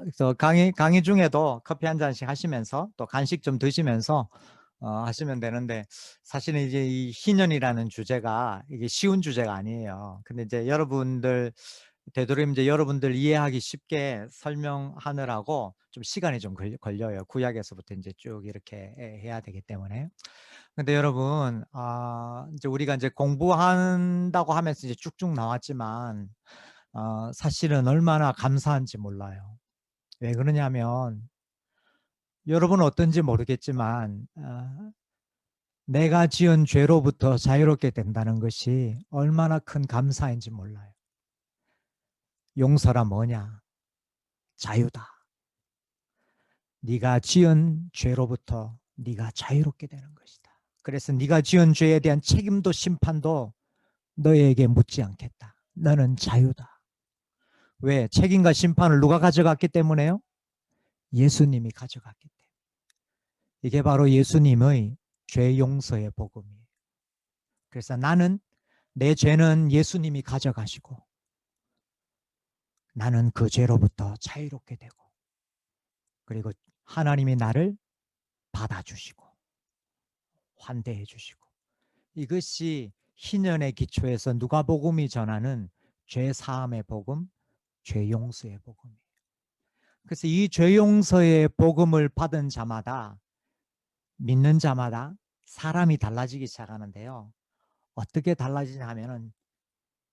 그래서 강의 중에도 커피 한 잔씩 하시면서 또 간식 좀 드시면서 하시면 되는데, 사실은 이제 이 희년이라는 주제가 이게 쉬운 주제가 아니에요. 근데 이제 여러분들 되도록 이제 여러분들 이해하기 쉽게 설명하느라고 좀 시간이 좀 걸려요. 구약에서부터 이제 쭉 이렇게 해야 되기 때문에. 근데 여러분, 이제 우리가 이제 공부한다고 하면서 이제 쭉쭉 나왔지만, 사실은 얼마나 감사한지 몰라요. 왜 그러냐면, 여러분은 어떤지 모르겠지만, 내가 지은 죄로부터 자유롭게 된다는 것이 얼마나 큰 감사인지 몰라요. 용서라 뭐냐? 자유다. 네가 지은 죄로부터 네가 자유롭게 되는 것이다. 그래서 네가 지은 죄에 대한 책임도 심판도 너에게 묻지 않겠다. 너는 자유다. 왜? 책임과 심판을 누가 가져갔기 때문에요? 예수님이 가져갔기 때문에. 이게 바로 예수님의 죄 용서의 복음이에요. 그래서 나는 내 죄는 예수님이 가져가시고 나는 그 죄로부터 자유롭게 되고, 그리고 하나님이 나를 받아주시고 환대해 주시고, 이것이 희년의 기초에서 누가복음이 전하는 죄 사함의 복음, 죄 용서의 복음이에요. 그래서 이 죄 용서의 복음을 받은 자마다, 믿는 자마다 사람이 달라지기 시작하는데요. 어떻게 달라지냐 하면은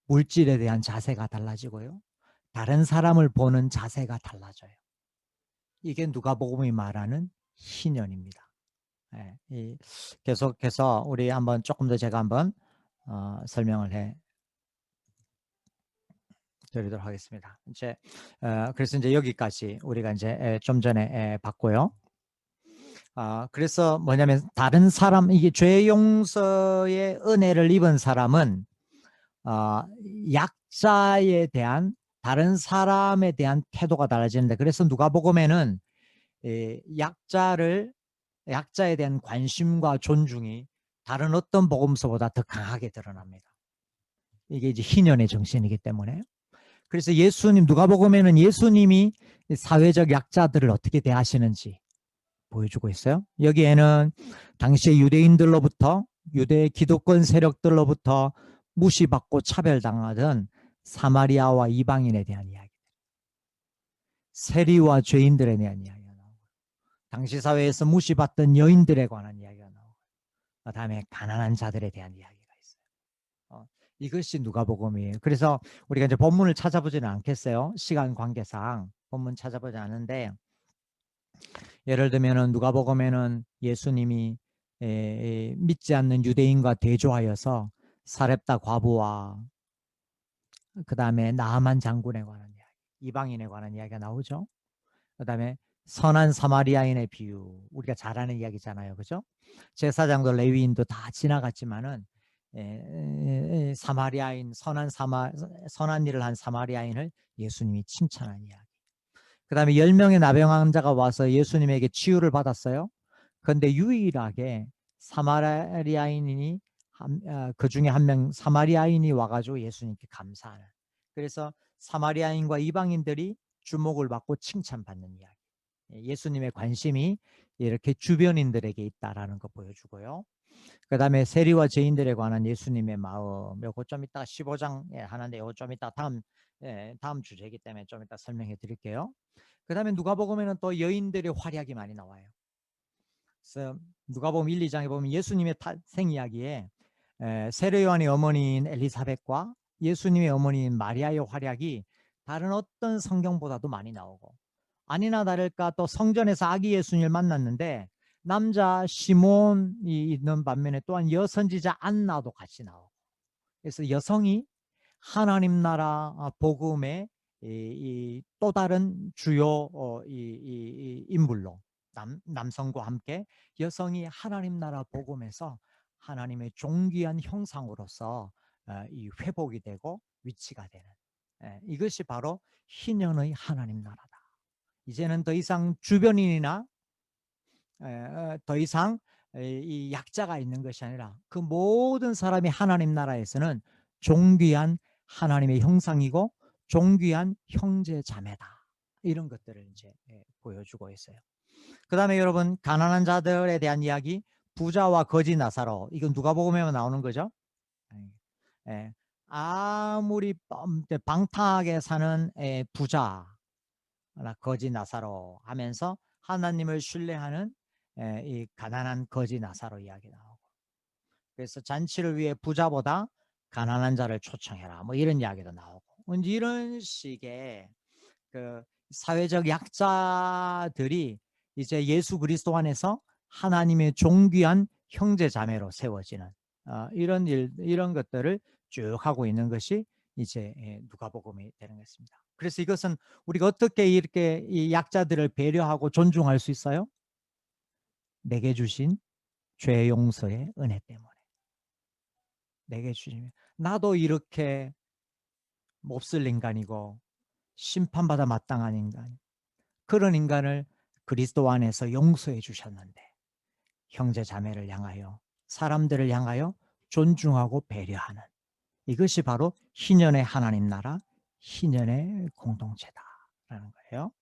물질에 대한 자세가 달라지고요. 다른 사람을 보는 자세가 달라져요. 이게 누가복음이 말하는 희년입니다. 계속해서 우리 한번 조금 더 제가 한번 설명을 해 드리도록 하겠습니다. 그래서 이제 여기까지 우리가 이제 좀 전에 봤고요. 그래서 뭐냐면, 다른 사람, 이게 죄 용서의 은혜를 입은 사람은 약자에 대한, 다른 사람에 대한 태도가 달라지는데, 그래서 누가복음에는 약자에 대한 관심과 존중이 다른 어떤 복음서보다 더 강하게 드러납니다. 이게 이제 희년의 정신이기 때문에. 그래서 누가복음에는 예수님이 사회적 약자들을 어떻게 대하시는지 보여주고 있어요. 여기에는 당시의 유대인들로부터, 유대 기독권 세력들로부터 무시받고 차별당하던 사마리아와 이방인에 대한 이야기, 세리와 죄인들에 대한 이야기가 나오고, 당시 사회에서 무시받던 여인들에 관한 이야기가 나오고, 그다음에 가난한 자들에 대한 이야기가 있어요. 이것이 누가복음이에요. 그래서 우리가 이제 본문을 찾아보지는 않겠어요. 시간 관계상 본문 찾아보지 않은데, 예를 들면은 누가복음에는 예수님이 믿지 않는 유대인과 대조하여서 사렙다 과부와 그 다음에 나아만 장군에 관한 이야기, 이방인에 관한 이야기가 나오죠. 그 다음에 선한 사마리아인의 비유, 우리가 잘 아는 이야기잖아요. 그죠? 제사장도 레위인도 다 지나갔지만은 사마리아인, 선한 일을 한 사마리아인을 예수님이 칭찬한 이야기. 그 다음에 10명의 나병 환자가 와서 예수님에게 치유를 받았어요. 그런데 유일하게 사마리아인이, 그 중에 한 명 사마리아인이 와가지고 예수님께 감사하는, 그래서 사마리아인과 이방인들이 주목을 받고 칭찬받는 이야기. 예수님의 관심이 이렇게 주변인들에게 있다라는 거 보여주고요. 그 다음에 세리와 죄인들에 관한 예수님의 마음, 요거 좀 이따 15장 하는데, 요거 좀 이따 다음 주제이기 때문에 좀 이따 설명해 드릴게요. 그 다음에 누가복음에는 또 여인들의 활약이 많이 나와요. 그래서 누가복음 1, 2장에 보면 예수님의 탄생 이야기에 세례 요한의 어머니인 엘리사벳과 예수님의 어머니인 마리아의 활약이 다른 어떤 성경보다도 많이 나오고, 아니나 다를까 또 성전에서 아기 예수님을 만났는데 남자 시몬이 있는 반면에 또한 여선지자 안나도 같이 나오고, 그래서 여성이 하나님 나라 복음의 또 다른 주요 인물로, 남성과 함께 여성이 하나님 나라 복음에서 하나님의 존귀한 형상으로서 이 회복이 되고 위치가 되는, 이것이 바로 희년의 하나님 나라다. 이제는 더 이상 주변인이나 더 이상 이 약자가 있는 것이 아니라 그 모든 사람이 하나님 나라에서는 존귀한 하나님의 형상이고 존귀한 형제 자매다. 이런 것들을 이제 보여주고 있어요. 그 다음에 여러분 가난한 자들에 대한 이야기, 부자와 거지 나사로, 이건 누가복음에만 나오는 거죠. 예. 아무리 방탕하게 사는 부자, 거지 나사로 하면서 하나님을 신뢰하는 이 가난한 거지 나사로 이야기 나오고, 그래서 잔치를 위해 부자보다 가난한 자를 초청해라, 뭐 이런 이야기도 나오고, 이제 이런 식의 그 사회적 약자들이 이제 예수 그리스도 안에서 하나님의 존귀한 형제 자매로 세워지는 이런 것들을 쭉 하고 있는 것이 이제 누가복음이 되는 것입니다. 그래서 이것은 우리가 어떻게 이렇게 이 약자들을 배려하고 존중할 수 있어요? 내게 주신 죄 용서의 은혜 때문에. 내게 주시면 나도 이렇게 몹쓸 인간이고 심판받아 마땅한 인간, 그런 인간을 그리스도 안에서 용서해 주셨는데 형제 자매를 향하여, 사람들을 향하여 존중하고 배려하는, 이것이 바로 희년의 하나님 나라, 희년의 공동체다라는 거예요.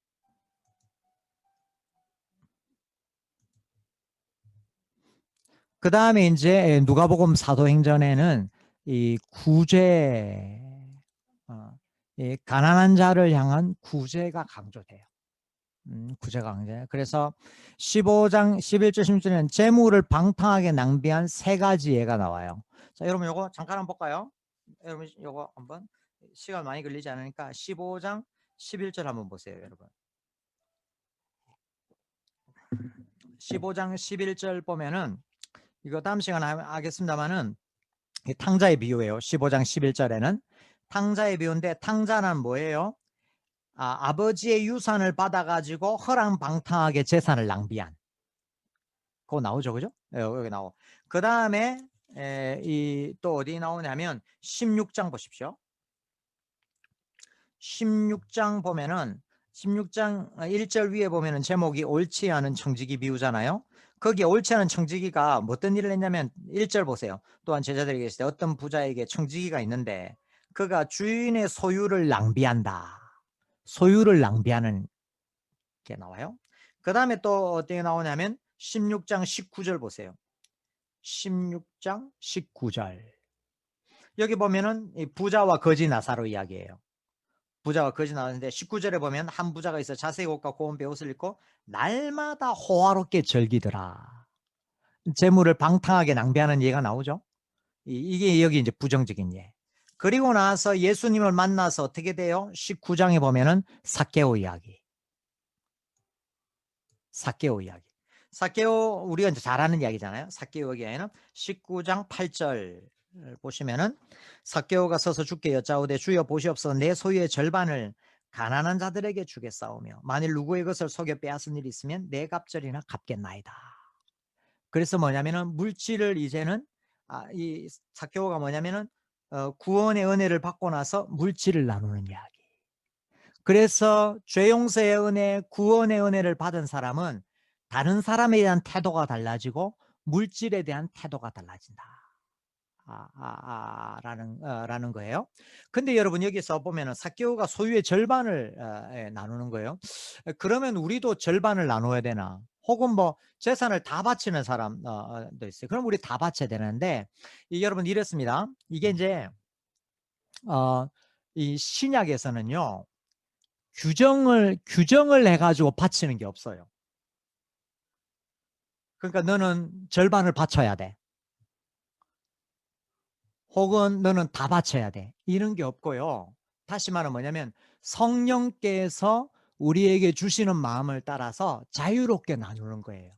그 다음에 이제 누가복음 사도행전에는 이 구제, 이 가난한 자를 향한 구제가 강조돼요. 구제가 강조돼요. 그래서 15장 11절 16절에는 재물을 방탕하게 낭비한 세 가지 예가 나와요. 자, 여러분 요거 잠깐 한번 볼까요? 여러분 요거 한번 시간 많이 걸리지 않으니까 15장 11절 한번 보세요, 여러분. 15장 11절 보면은 이거 다음 시간에 하겠습니다만은 탕자의 비유예요. 15장 11절에는 탕자의 비유인데, 탕자는 뭐예요? 아버지의 유산을 받아가지고 허랑방탕하게 재산을 낭비한. 그거 나오죠, 그죠? 여기 나오고. 그 다음에 이 또 어디 나오냐면 16장 보십시오. 16장 보면은 16장 1절 위에 보면은 제목이 옳지 않은 청지기 비유잖아요. 거기에 옳지 않은 청지기가 어떤 일을 했냐면 1절 보세요. 또한 제자들에게 있을 때 어떤 부자에게 청지기가 있는데 그가 주인의 소유를 낭비한다. 소유를 낭비하는 게 나와요. 그 다음에 또 어떻게 나오냐면 16장 19절 보세요. 16장 19절. 여기 보면은 이 부자와 거지 나사로 이야기예요. 부자와 거지 나왔는데 19절에 보면 한 부자가 있어 자색 옷과 고운 베옷을 입고 날마다 호화롭게 즐기더라. 재물을 방탕하게 낭비하는 예가 나오죠. 이게 여기 이제 부정적인 예. 그리고 나서 예수님을 만나서 어떻게 돼요? 19장에 보면은 삭개오 이야기. 삭개오 이야기. 삭개오 우리가 이제 잘 아는 이야기잖아요. 삭개오 이야기는 19장 8절 보시면은 삭개오가 서서 주께 여짜오되 주여 보시옵소서 내 소유의 절반을 가난한 자들에게 주겠사오며 만일 누구의 것을 속여 빼앗은 일이 있으면 내 갑절이나 갚겠나이다. 그래서 뭐냐면은 물질을 이제는 이 삭개오가 뭐냐면은 구원의 은혜를 받고 나서 물질을 나누는 이야기. 그래서 죄 용서의 은혜, 구원의 은혜를 받은 사람은 다른 사람에 대한 태도가 달라지고 물질에 대한 태도가 달라진다. 라는 거예요. 근데 여러분 여기서 보면은 삭개오가 소유의 절반을 나누는 거예요. 그러면 우리도 절반을 나눠야 되나? 혹은 뭐 재산을 다 바치는 사람도 있어요. 그럼 우리 다 바쳐야 되는데 여러분 이렇습니다. 이게 이제 이 신약에서는요. 규정을 해가지고 바치는 게 없어요. 그러니까 너는 절반을 바쳐야 돼. 혹은 너는 다 바쳐야 돼. 이런 게 없고요. 다시 말하면 뭐냐면 성령께서 우리에게 주시는 마음을 따라서 자유롭게 나누는 거예요.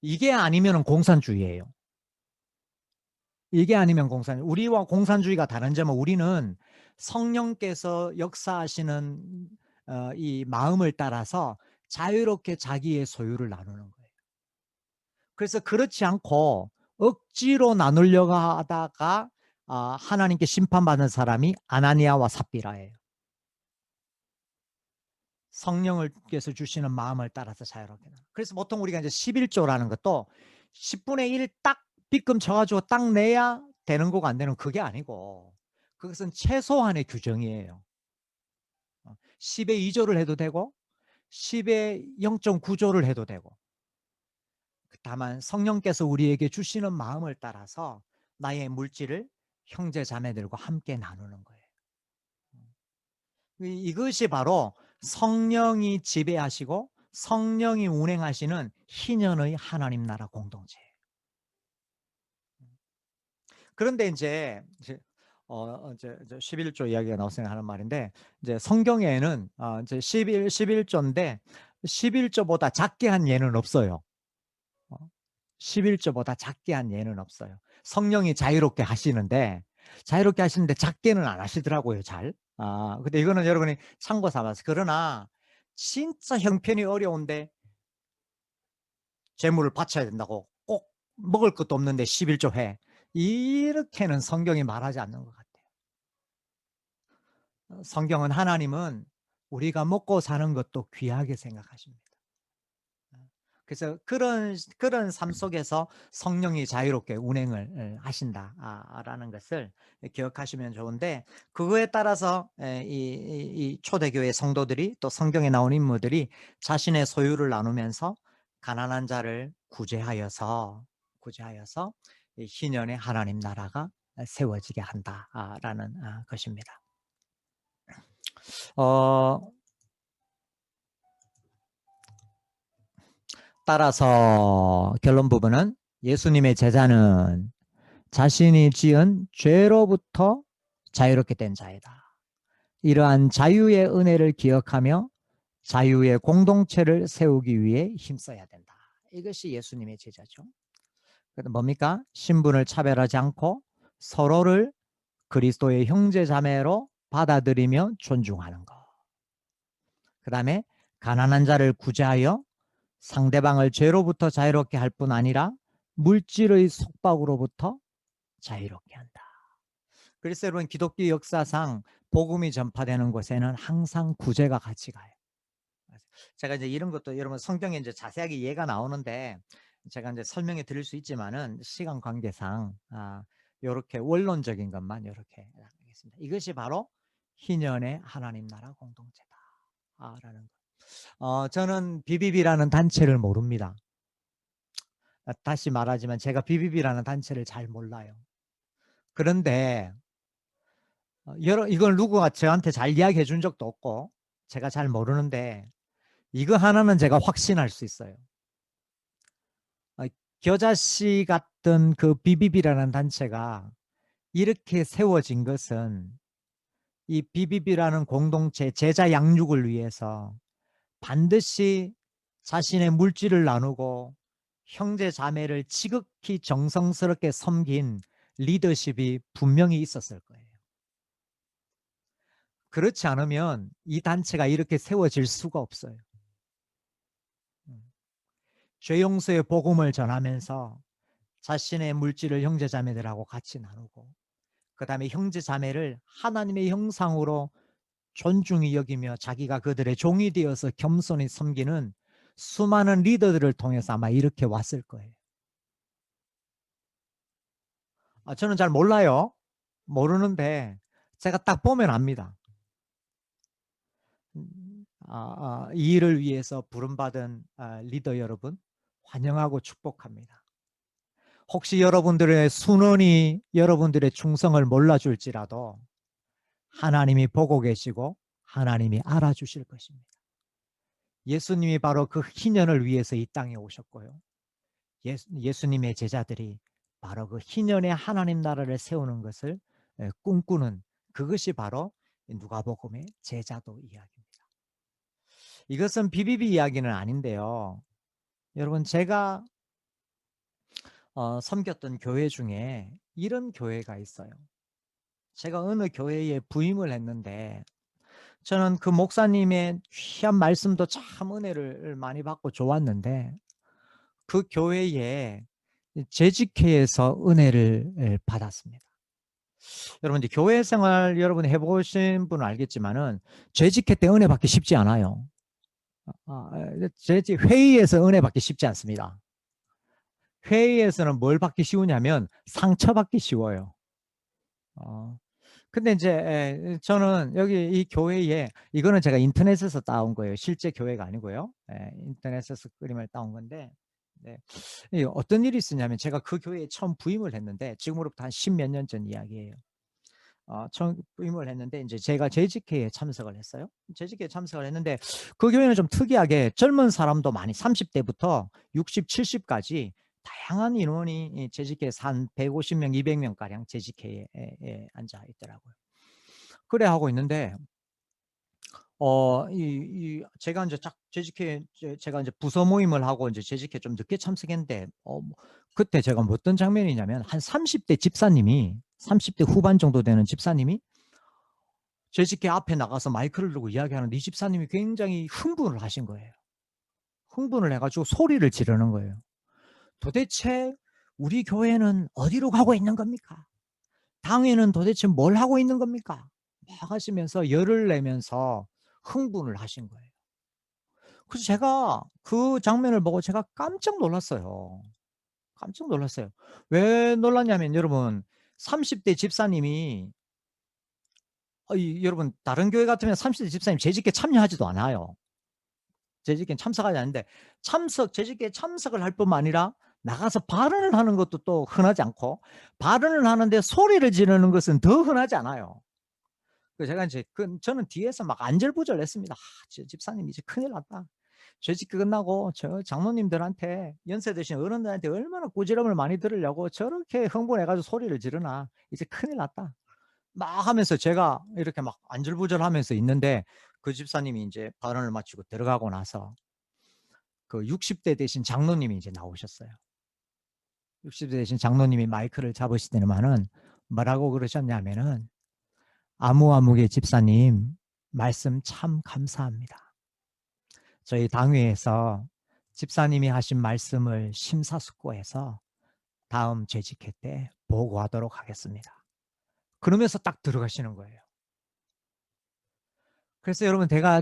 이게 아니면 공산주의예요. 이게 아니면 공산주의. 우리와 공산주의가 다른 점은 우리는 성령께서 역사하시는 이 마음을 따라서 자유롭게 자기의 소유를 나누는 거예요. 그래서 그렇지 않고 억지로 나누려고 하다가 하나님께 심판받는 사람이 아나니아와 삽비라예요. 성령께서 주시는 마음을 따라서 자유롭게. 그래서 보통 우리가 이제 11조라는 것도 10분의 1 딱 빗금 쳐가지고 딱 내야 되는 거가 안 되는 그게 아니고 그것은 최소한의 규정이에요. 10의 2조를 해도 되고 10의 0.9조를 해도 되고, 다만 성령께서 우리에게 주시는 마음을 따라서 나의 물질을 형제 자매들과 함께 나누는 거예요. 이것이 바로 성령이 지배하시고 성령이 운행하시는 희년의 하나님 나라 공동체예요. 그런데 이제 11조 이야기가 나왔으니까 하는 말인데, 이제 성경에는 이제 11조인데 11조보다 작게 한 예는 없어요. 11조보다 작게 한 예는 없어요. 성령이 자유롭게 하시는데 작게는 안 하시더라고요, 잘. 근데 이거는 여러분이 참고 삼아서. 그러나 진짜 형편이 어려운데 재물을 바쳐야 된다고, 꼭 먹을 것도 없는데 11조 해, 이렇게는 성경이 말하지 않는 것 같아요. 성경은, 하나님은 우리가 먹고 사는 것도 귀하게 생각하십니다. 그래서 그런 삶 속에서 성령이 자유롭게 운행을 하신다라는 것을 기억하시면 좋은데, 그거에 따라서 이 초대교회 성도들이, 또 성경에 나온 인물들이 자신의 소유를 나누면서 가난한 자를 구제하여서 이 희년의 하나님 나라가 세워지게 한다라는 것입니다. 따라서 결론 부분은, 예수님의 제자는 자신이 지은 죄로부터 자유롭게 된 자이다. 이러한 자유의 은혜를 기억하며 자유의 공동체를 세우기 위해 힘써야 된다. 이것이 예수님의 제자죠. 그래서 뭡니까? 신분을 차별하지 않고 서로를 그리스도의 형제 자매로 받아들이며 존중하는 것. 그 다음에 가난한 자를 구제하여 상대방을 죄로부터 자유롭게 할 뿐 아니라 물질의 속박으로부터 자유롭게 한다. 그래서 여러분, 기독교 역사상 복음이 전파되는 곳에는 항상 구제가 같이 가요. 제가 이제 이런 것도 여러분 성경에 이제 자세하게 이해가 나오는데 제가 이제 설명해 드릴 수 있지만은 시간 관계상 이렇게 원론적인 것만 이렇게 하겠습니다. 이것이 바로 희년의 하나님 나라 공동체다라는 거. 저는 BBB라는 단체를 모릅니다. 다시 말하지만 제가 BBB라는 단체를 잘 몰라요. 그런데 이걸 누구가 저한테 잘 이야기해 준 적도 없고 제가 잘 모르는데, 이거 하나는 제가 확신할 수 있어요. 겨자씨 같던 그 BBB라는 단체가 이렇게 세워진 것은 이 BBB라는 공동체 제자 양육을 위해서 반드시 자신의 물질을 나누고 형제 자매를 지극히 정성스럽게 섬긴 리더십이 분명히 있었을 거예요. 그렇지 않으면 이 단체가 이렇게 세워질 수가 없어요. 죄 용서의 복음을 전하면서 자신의 물질을 형제 자매들하고 같이 나누고, 그 다음에 형제 자매를 하나님의 형상으로 존중히 여기며 자기가 그들의 종이 되어서 겸손히 섬기는 수많은 리더들을 통해서 아마 이렇게 왔을 거예요. 저는 잘 몰라요. 모르는데 제가 딱 보면 압니다. 이 일을 위해서 부름받은 리더 여러분, 환영하고 축복합니다. 혹시 여러분들의 순원이 여러분들의 충성을 몰라줄지라도 하나님이 보고 계시고 하나님이 알아주실 것입니다. 예수님이 바로 그 희년을 위해서 이 땅에 오셨고요. 예수님의 제자들이 바로 그 희년의 하나님 나라를 세우는 것을 꿈꾸는, 그것이 바로 누가복음의 제자도 이야기입니다. 이것은 비비비 이야기는 아닌데요. 여러분, 제가 섬겼던 교회 중에 이런 교회가 있어요. 제가 어느 교회에 부임을 했는데 저는 그 목사님의 귀한 말씀도 참 은혜를 많이 받고 좋았는데, 그 교회에 재직회에서 은혜를 받았습니다. 여러분, 이제 교회 생활 여러분 해보신 분은 알겠지만은 재직회 때 은혜 받기 쉽지 않아요. 재직 회의에서 은혜 받기 쉽지 않습니다. 회의에서는 뭘 받기 쉬우냐면 상처 받기 쉬워요. 근데 이제 저는 여기 이 교회에 이거는 제가 인터넷에서 따온 거예요. 실제 교회가 아니고요. 인터넷에서 그림을 따온 건데 네. 이 어떤 일이 있었냐면 제가 그 교회에 처음 부임을 했는데 지금으로부터 한 10 몇 년 전 이야기예요. 처음 부임을 했는데 이제 제가 재직회에 참석을 했어요. 재직회에 참석을 했는데 그 교회는 좀 특이하게 젊은 사람도 많이 30 대부터 60, 70 까지 다양한 인원이 이 재직회에 한 150 명, 200 명가량 재직회에 앉아 있더라고요. 그래 하고 있는데 제가 인제 딱 재직회 제가 인제 부서 모임을 하고 인제 재직회 좀 늦게 참석했는데 뭐 그때 제가 뭐 어떤 장면이냐면 한 30대 집사님이 30대 후반 정도 되는 집사님이 재직회 앞에 나가서 마이크를 들고 이야기하는데 이 집사님이 굉장히 흥분을 하신 거예요. 흥분을 해 가지고 소리를 지르는 거예요. "도대체 우리 교회는 어디로 가고 있는 겁니까? 당회는 도대체 뭘 하고 있는 겁니까?" 막 하시면서 열을 내면서 흥분을 하신 거예요. 그래서 제가 그 장면을 보고 제가 깜짝 놀랐어요. 깜짝 놀랐어요. 왜 놀랐냐면 여러분 30대 집사님이 여러분 다른 교회 같으면 30대 집사님 재직회 참여하지도 않아요. 재직회에 참석하지 않는데 재직회에 참석을 할 뿐만 아니라 나가서 발언을 하는 것도 또 흔하지 않고 발언을 하는데 소리를 지르는 것은 더 흔하지 않아요. 그래서 제가 인제 저는 뒤에서 막 안절부절했습니다. '아 저 집사님 이제 큰일 났다. 재직기 끝나고 저 장로님들한테 연세 드신 어른들한테 얼마나 꾸지람을 많이 들으려고 저렇게 흥분해 가지고 소리를 지르나. 이제 큰일 났다.' 막 하면서 제가 이렇게 막 안절부절하면서 있는데 그 집사님이 인제 발언을 마치고 들어가고 나서 그 60대 되신 장로님이 이제 나오셨어요. 60대 되신 장로님이 마이크를 잡으시더니만은 뭐라고 그러셨냐면은 "아무개 집사님 말씀 참 감사합니다. 저희 당회에서 집사님이 하신 말씀을 심사숙고해서 다음 재직회 때 보고하도록 하겠습니다." 그러면서 딱 들어가시는 거예요. 그래서 여러분 제가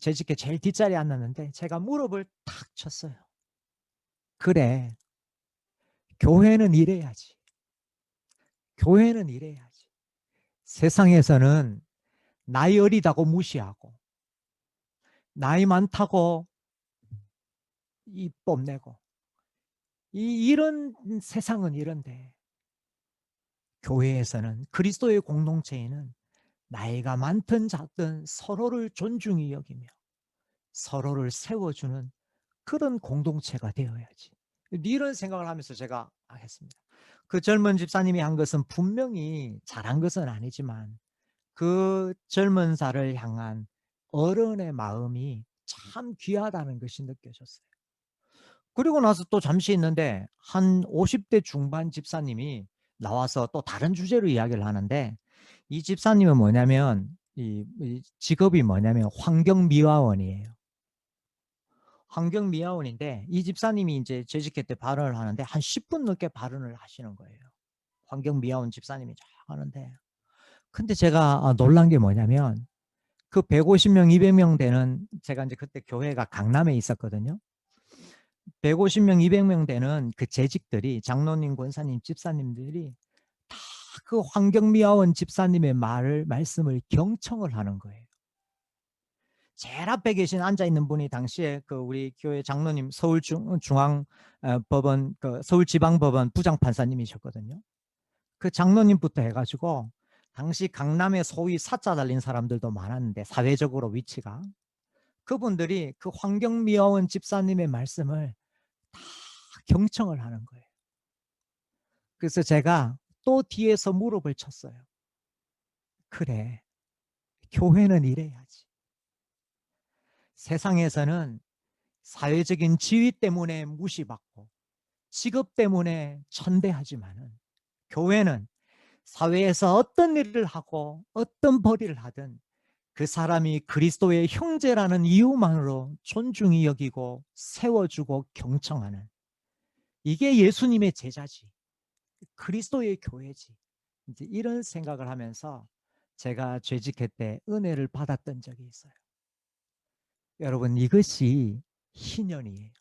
재직회 제일 뒷자리에 앉았는데 제가 무릎을 탁 쳤어요. '그래. 교회는 이래야지. 교회는 이래야지. 세상에서는 나이 어리다고 무시하고 나이 많다고 뽐내고 이런 세상은 이런데 교회에서는 그리스도의 공동체에는 나이가 많든 작든 서로를 존중히 여기며 서로를 세워주는 그런 공동체가 되어야지. 이런 생각을 하면서 제가 했습니다. 그 젊은 집사님이 한 것은 분명히 잘한 것은 아니지만 그 젊은 자를 향한 어른의 마음이 참 귀하다는 것이 느껴졌어요. 그리고 나서 또 잠시 있는데 한 50대 중반 집사님이 나와서 또 다른 주제로 이야기를 하는데 이 집사님은 뭐냐면 이 직업이 뭐냐면 환경미화원이에요. 환경미화원인데 이 집사님이 인제 재직회 때 발언을 하는데 한 10분 넘게 발언을 하시는 거예요. 환경미화원 집사님이 쫙 하는데 근데 제가 놀란 게 뭐냐면 그 150 명, 200명 되는 제가 인제 그때 교회가 강남에 있었거든요. 150 명, 200명 되는 그 재직들이 장로님, 권사님, 집사님들이 다 그 환경미화원 집사님의 말씀을 경청을 하는 거예요. 제일 앞에 계신 앉아 있는 분이 당시에 그 우리 교회 장로님 중앙 법원 서울지방법원 부장판사님이셨거든요. 그 장로님부터 해 가지고 당시 강남에 소위 사자 달린 사람들도 많았는데 사회적으로 위치가 그분들이 그 환경미화원 집사님의 말씀을 다 경청을 하는 거예요. 그래서 제가 또 뒤에서 무릎을 쳤어요. '그래. 교회는 이래야지. 세상에서는 사회적인 지위 때문에 무시받고 직업 때문에 천대하지만은 교회는 사회에서 어떤 일을 하고 어떤 벌이를 하든 그 사람이 그리스도의 형제라는 이유만으로 존중히 여기고 세워주고 경청하는 이게 예수님의 제자지. 그리스도의 교회지. 이제 이런 생각을 하면서 제가 재직회 때 은혜를 받았던 적이 있어요. 여러분 이것이 희년이에요.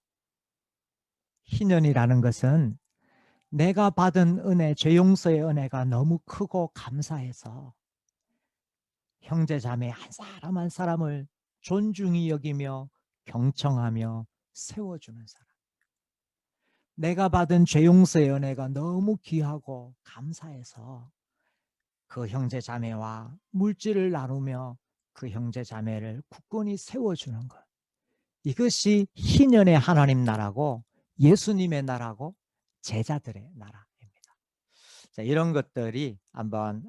희년이라는 것은 내가 받은 은혜, 죄 용서의 은혜가 너무 크고 감사해서 형제 자매 한 사람 한 사람을 존중히 여기며 경청하며 세워주는 사람. 내가 받은 죄 용서의 은혜가 너무 귀하고 감사해서 그 형제 자매와 물질을 나누며 그 형제 자매를 굳건히 세워주는 것. 이것이 희년의 하나님 나라고 예수님의 나라고 제자들의 나라입니다. 자, 이런 것들이 한번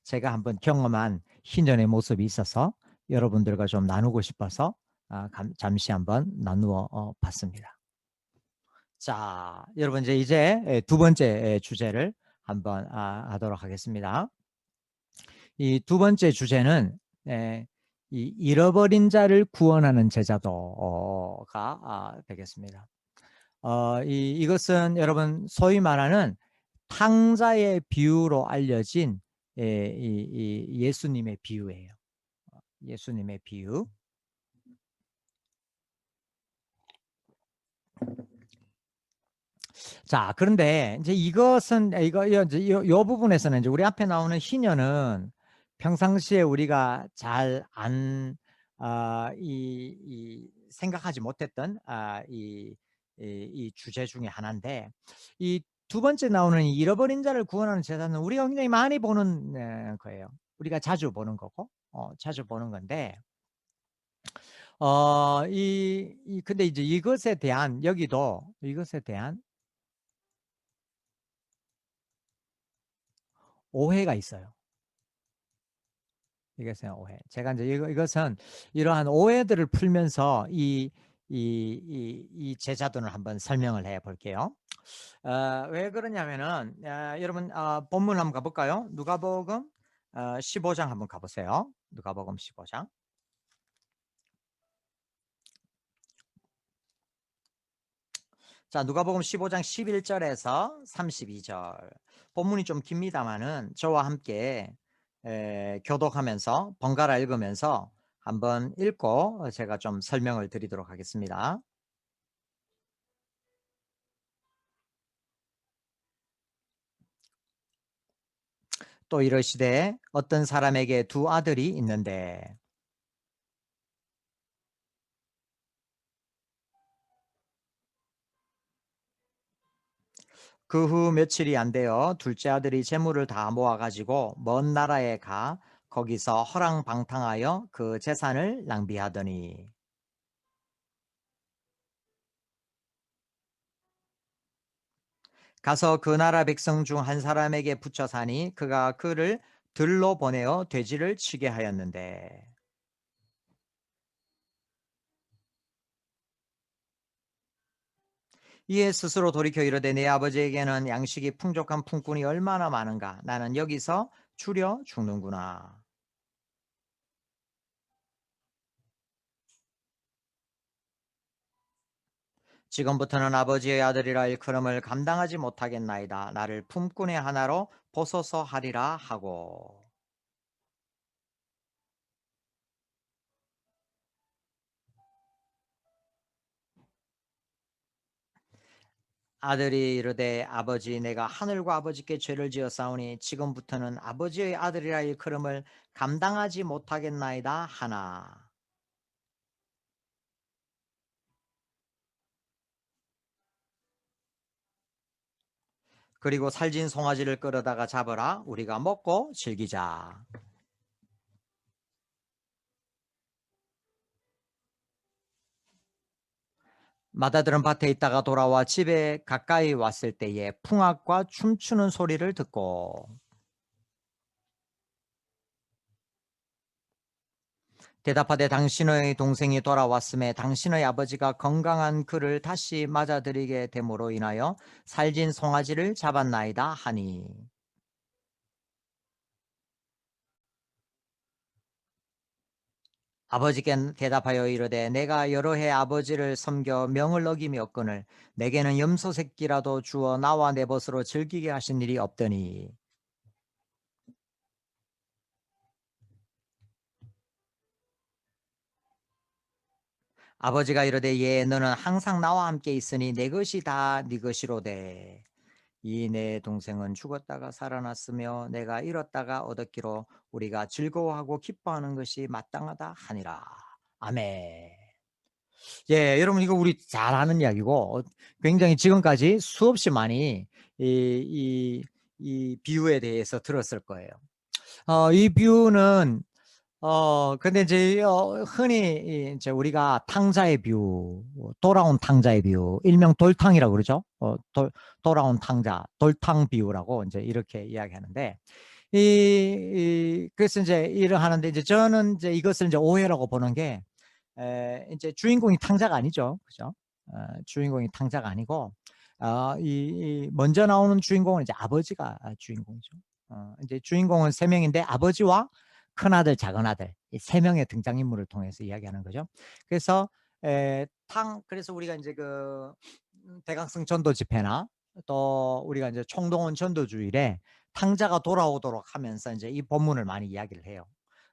제가 한번 경험한 희년의 모습이 있어서 여러분들과 좀 나누고 싶어서 잠시 한번 나누어 봤습니다. 자, 여러분 이제 두 번째 주제를 한번 하도록 하겠습니다. 이 두 번째 주제는 이 잃어버린 자를 구원하는 제자도가 되겠습니다. 이것은 여러분 소위 말하는 탕자의 비유로 알려진 예수님의 비유예요. 예수님의 비유. 자, 그런데 이제 이것은 요 부분에서는 이제 우리 앞에 나오는 희년은 평상시에 우리가 잘 안 생각하지 못했던 이 주제 중에 하나인데, 이 두 번째 나오는 이 잃어버린 자를 구원하는 제사는 우리가 굉장히 많이 보는 거예요. 우리가 자주 보는 거고, 자주 보는 건데, 근데 이제 이것에 대한 이것에 대한 오해가 있어요. 이것은 오해. 제가 이제 이것은 이러한 오해들을 풀면서 이 제자도를 한번 설명을 해 볼게요. 왜 그러냐면은 여러분 본문 한번 가볼까요? 누가복음 15장 한번 가보세요. 누가복음 15장. 자, 누가복음 15장 11절에서 32절. 본문이 좀 깁니다만은 저와 함께 교독하면서 번갈아 읽으면서 한번 읽고 제가 좀 설명을 드리도록 하겠습니다. 또 이러시되 어떤 사람에게 두 아들이 있는데 그 후 며칠이 안 되어 둘째 아들이 재물을 다 모아가지고 먼 나라에 가 거기서 허랑방탕하여 그 재산을 낭비하더니 가서 그 나라 백성 중 한 사람에게 붙여 사니 그가 그를 들로 보내어 돼지를 치게 하였는데 이에 스스로 돌이켜 이르되 내 아버지에게는 양식이 풍족한 품꾼이 얼마나 많은가 나는 여기서 줄여 죽는구나. 지금부터는 아버지의 아들이라 일컬음을 감당하지 못하겠나이다. 나를 품꾼의 하나로 보소서 하리라 하고 아들이 이르되 아버지 내가 하늘과 아버지께 죄를 지었사오니 지금부터는 아버지의 아들이라 일컬음을 감당하지 못하겠나이다 하나. 그리고 살진 송아지를 끌어다가 잡으라 우리가 먹고 즐기자. 맏아들은 밭에 있다가 돌아와 집에 가까이 왔을 때에 풍악과 춤추는 소리를 듣고 대답하되 당신의 동생이 돌아왔음에 당신의 아버지가 건강한 그를 다시 맞아들이게 됨으로 인하여 살진 송아지를 잡았나이다 하니 아버지께 대답하여 이르되 내가 여러 해 아버지를 섬겨 명을 어김이었거늘 내게는 염소 새끼라도 주어 나와 내 벗으로 즐기게 하신 일이 없더니 아버지가 이르되 예 너는 항상 나와 함께 있으니 내 것이 다 네 것이로되 이 내 동생은 죽었다가 살아났으며 내가 잃었다가 얻었기로 우리가 즐거워하고 기뻐하는 것이 마땅하다 하니라. 아멘. 예, 여러분 이거 우리 잘 아는 이야기고 굉장히 지금까지 수없이 많이 이 비유에 대해서 들었을 거예요. 이 비유는 근데 이제 흔히 이제 우리가 탕자의 비유, 돌아온 탕자의 비유, 일명 돌탕이라고 그러죠. 돌아온 탕자, 돌탕 비유라고 이제 이렇게 이야기하는데 그래서 이제 일을 하는데 이제 저는 이제 이것을 이제 오해라고 보는 게 이제 주인공이 탕자가 아니죠. 그죠? 주인공이 탕자가 아니고 이 먼저 나오는 주인공은 이제 아버지가 주인공이죠. 이제 주인공은 세 명인데 아버지와 큰아들, 작은아들 이 세 명의 등장인물을 통해서 이야기하는 거죠. 그래서 그래서 우리가 이제 그 대각성 전도 집회나 또 우리가 이제 총동원 전도 주일에 탕자가 돌아오도록 하면서 이제 이 본문을 많이 이야기를 해요.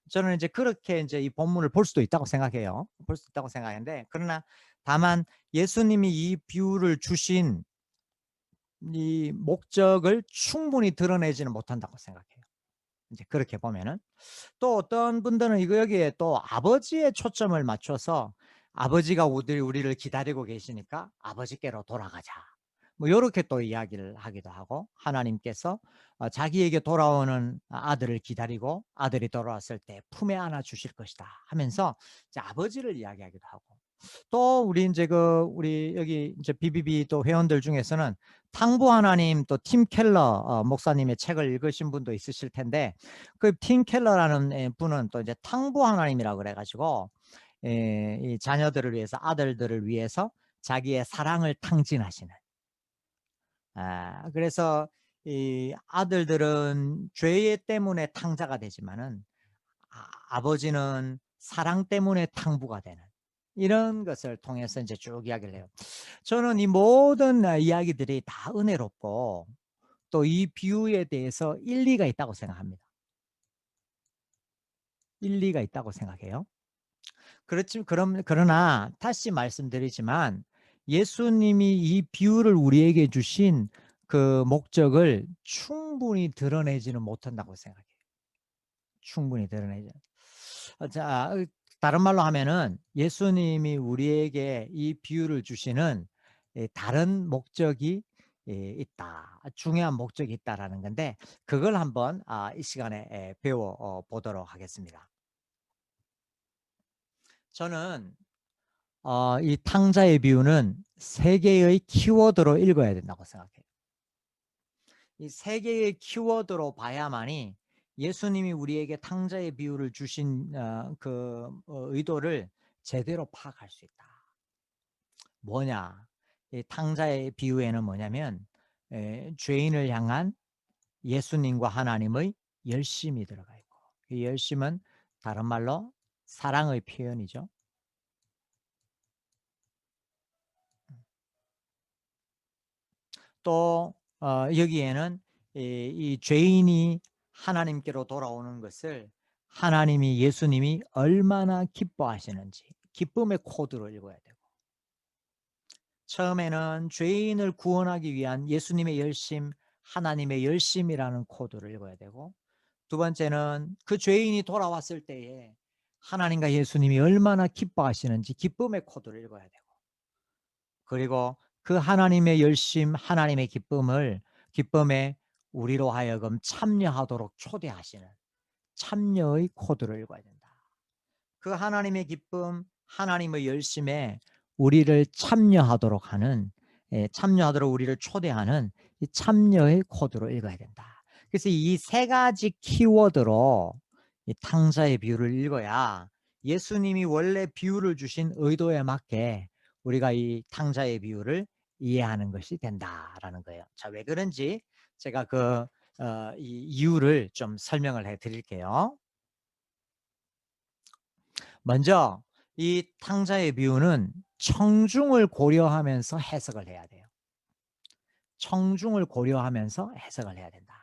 저는 이제 그렇게 이제 이 본문을 볼 수도 있다고 생각해요. 볼 수 있다고 생각하는데 그러나 다만 예수님이 이 비유를 주신 이 목적을 충분히 드러내지는 못한다고 생각해요. 이제 그렇게 보면은 또 어떤 분들은 이거 여기에 또 아버지의 초점을 맞춰서 아버지가 우리를 기다리고 계시니까 아버지께로 돌아가자. 뭐 요렇게 또 이야기를 하기도 하고 하나님께서 자기에게 돌아오는 아들을 기다리고 아들이 돌아왔을 때 품에 안아 주실 것이다 하면서 이제 아버지를 이야기하기도 하고 또 우리 이제 우리 여기 이제 BBB 또 회원들 중에서는 탕부 하나님 또 팀 켈러 목사님의 책을 읽으신 분도 있으실 텐데 그 팀 켈러라는 분은 또 이제 탕부 하나님이라고 그래가지고 이 자녀들을 위해서 아들들을 위해서 자기의 사랑을 탕진하시는 그래서 이 아들들은 죄 때문에 탕자가 되지만은 아버지는 사랑 때문에 탕부가 되는 이런 것을 통해서 이제 쭉 이야기를 해요. 저는 이 모든 이야기들이 다 은혜롭고 또 이 비유에 대해서 일리가 있다고 생각합니다. 일리가 있다고 생각해요. 그러나 다시 말씀드리지만 예수님이 이 비유를 우리에게 주신 그 목적을 충분히 드러내지는 못한다고 생각해요. 충분히 드러내지. 자, 다른 말로 하면은 예수님이 우리에게 이 비유를 주시는 다른 목적이 있다. 중요한 목적이 있다라는 건데 그걸 한번 이 시간에 배워 보도록 하겠습니다. 저는 이 탕자의 비유는 세 개의 키워드로 읽어야 된다고 생각해요. 이 세 개의 키워드로 봐야만이 예수님이 우리에게 탕자의 비유를 주신 의도를 제대로 파악할 수 있다. 뭐냐? 이 탕자의 비유에는 뭐냐면 죄인을 향한 예수님과 하나님의 열심이 들어가 있고 이 열심은 다른 말로 사랑의 표현이죠. 또 여기에는 이 죄인이 하나님께로 돌아오는 것을 하나님이 예수님이 얼마나 기뻐하시는지 기쁨의 코드로 읽어야 되고 처음에는 죄인을 구원하기 위한 예수님의 열심 하나님의 열심이라는 코드를 읽어야 되고 두 번째는 그 죄인이 돌아왔을 때에 하나님과 예수님이 얼마나 기뻐하시는지 기쁨의 코드를 읽어야 되고 그리고 그 하나님의 열심 하나님의 기쁨에 우리로 하여금 참여하도록 초대하시는 참여의 코드를 읽어야 된다. 그 하나님의 기쁨 하나님의 열심에 우리를 참여하도록 하는 참여하도록 우리를 초대하는 이 참여의 코드로 읽어야 된다. 그래서 이 세 가지 키워드로 이 탕자의 비유를 읽어야 예수님이 원래 비유를 주신 의도에 맞게 우리가 이 탕자의 비유를 이해하는 것이 된다라는 거예요. 자, 왜 그런지 제가 이 이유를 좀 설명을 해 드릴게요. 먼저 이 탕자의 비유는 청중을 고려하면서 해석을 해야 돼요. 청중을 고려하면서 해석을 해야 된다.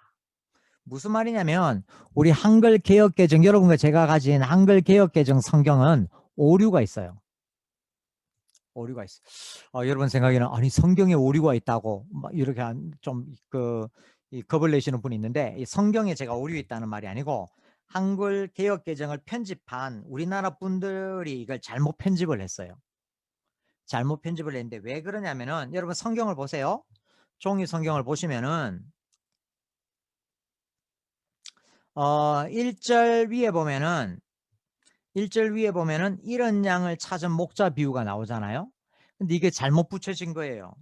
무슨 말이냐면 우리 한글 개역개정 여러분과 제가 가진 한글 개역개정 성경은 오류가 있어요. 오류가 있어. 여러분 생각에는 아니 성경에 오류가 있다고 막 이렇게 이 겁을 내시는 분이 있는데, 이 성경에 제가 오류 있다는 말이 아니고 한글 개역 개정을 편집한 우리나라 분들이 이걸 잘못 편집을 했어요. 잘못 편집을 했는데 왜 그러냐면은, 여러분 성경을 보세요. 종이 성경을 보시면은 1절 위에 보면은 1절 위에 보면은 이런 양을 찾은 목자 비유가 나오잖아요. 근데 이게 잘못 붙여진 거예요.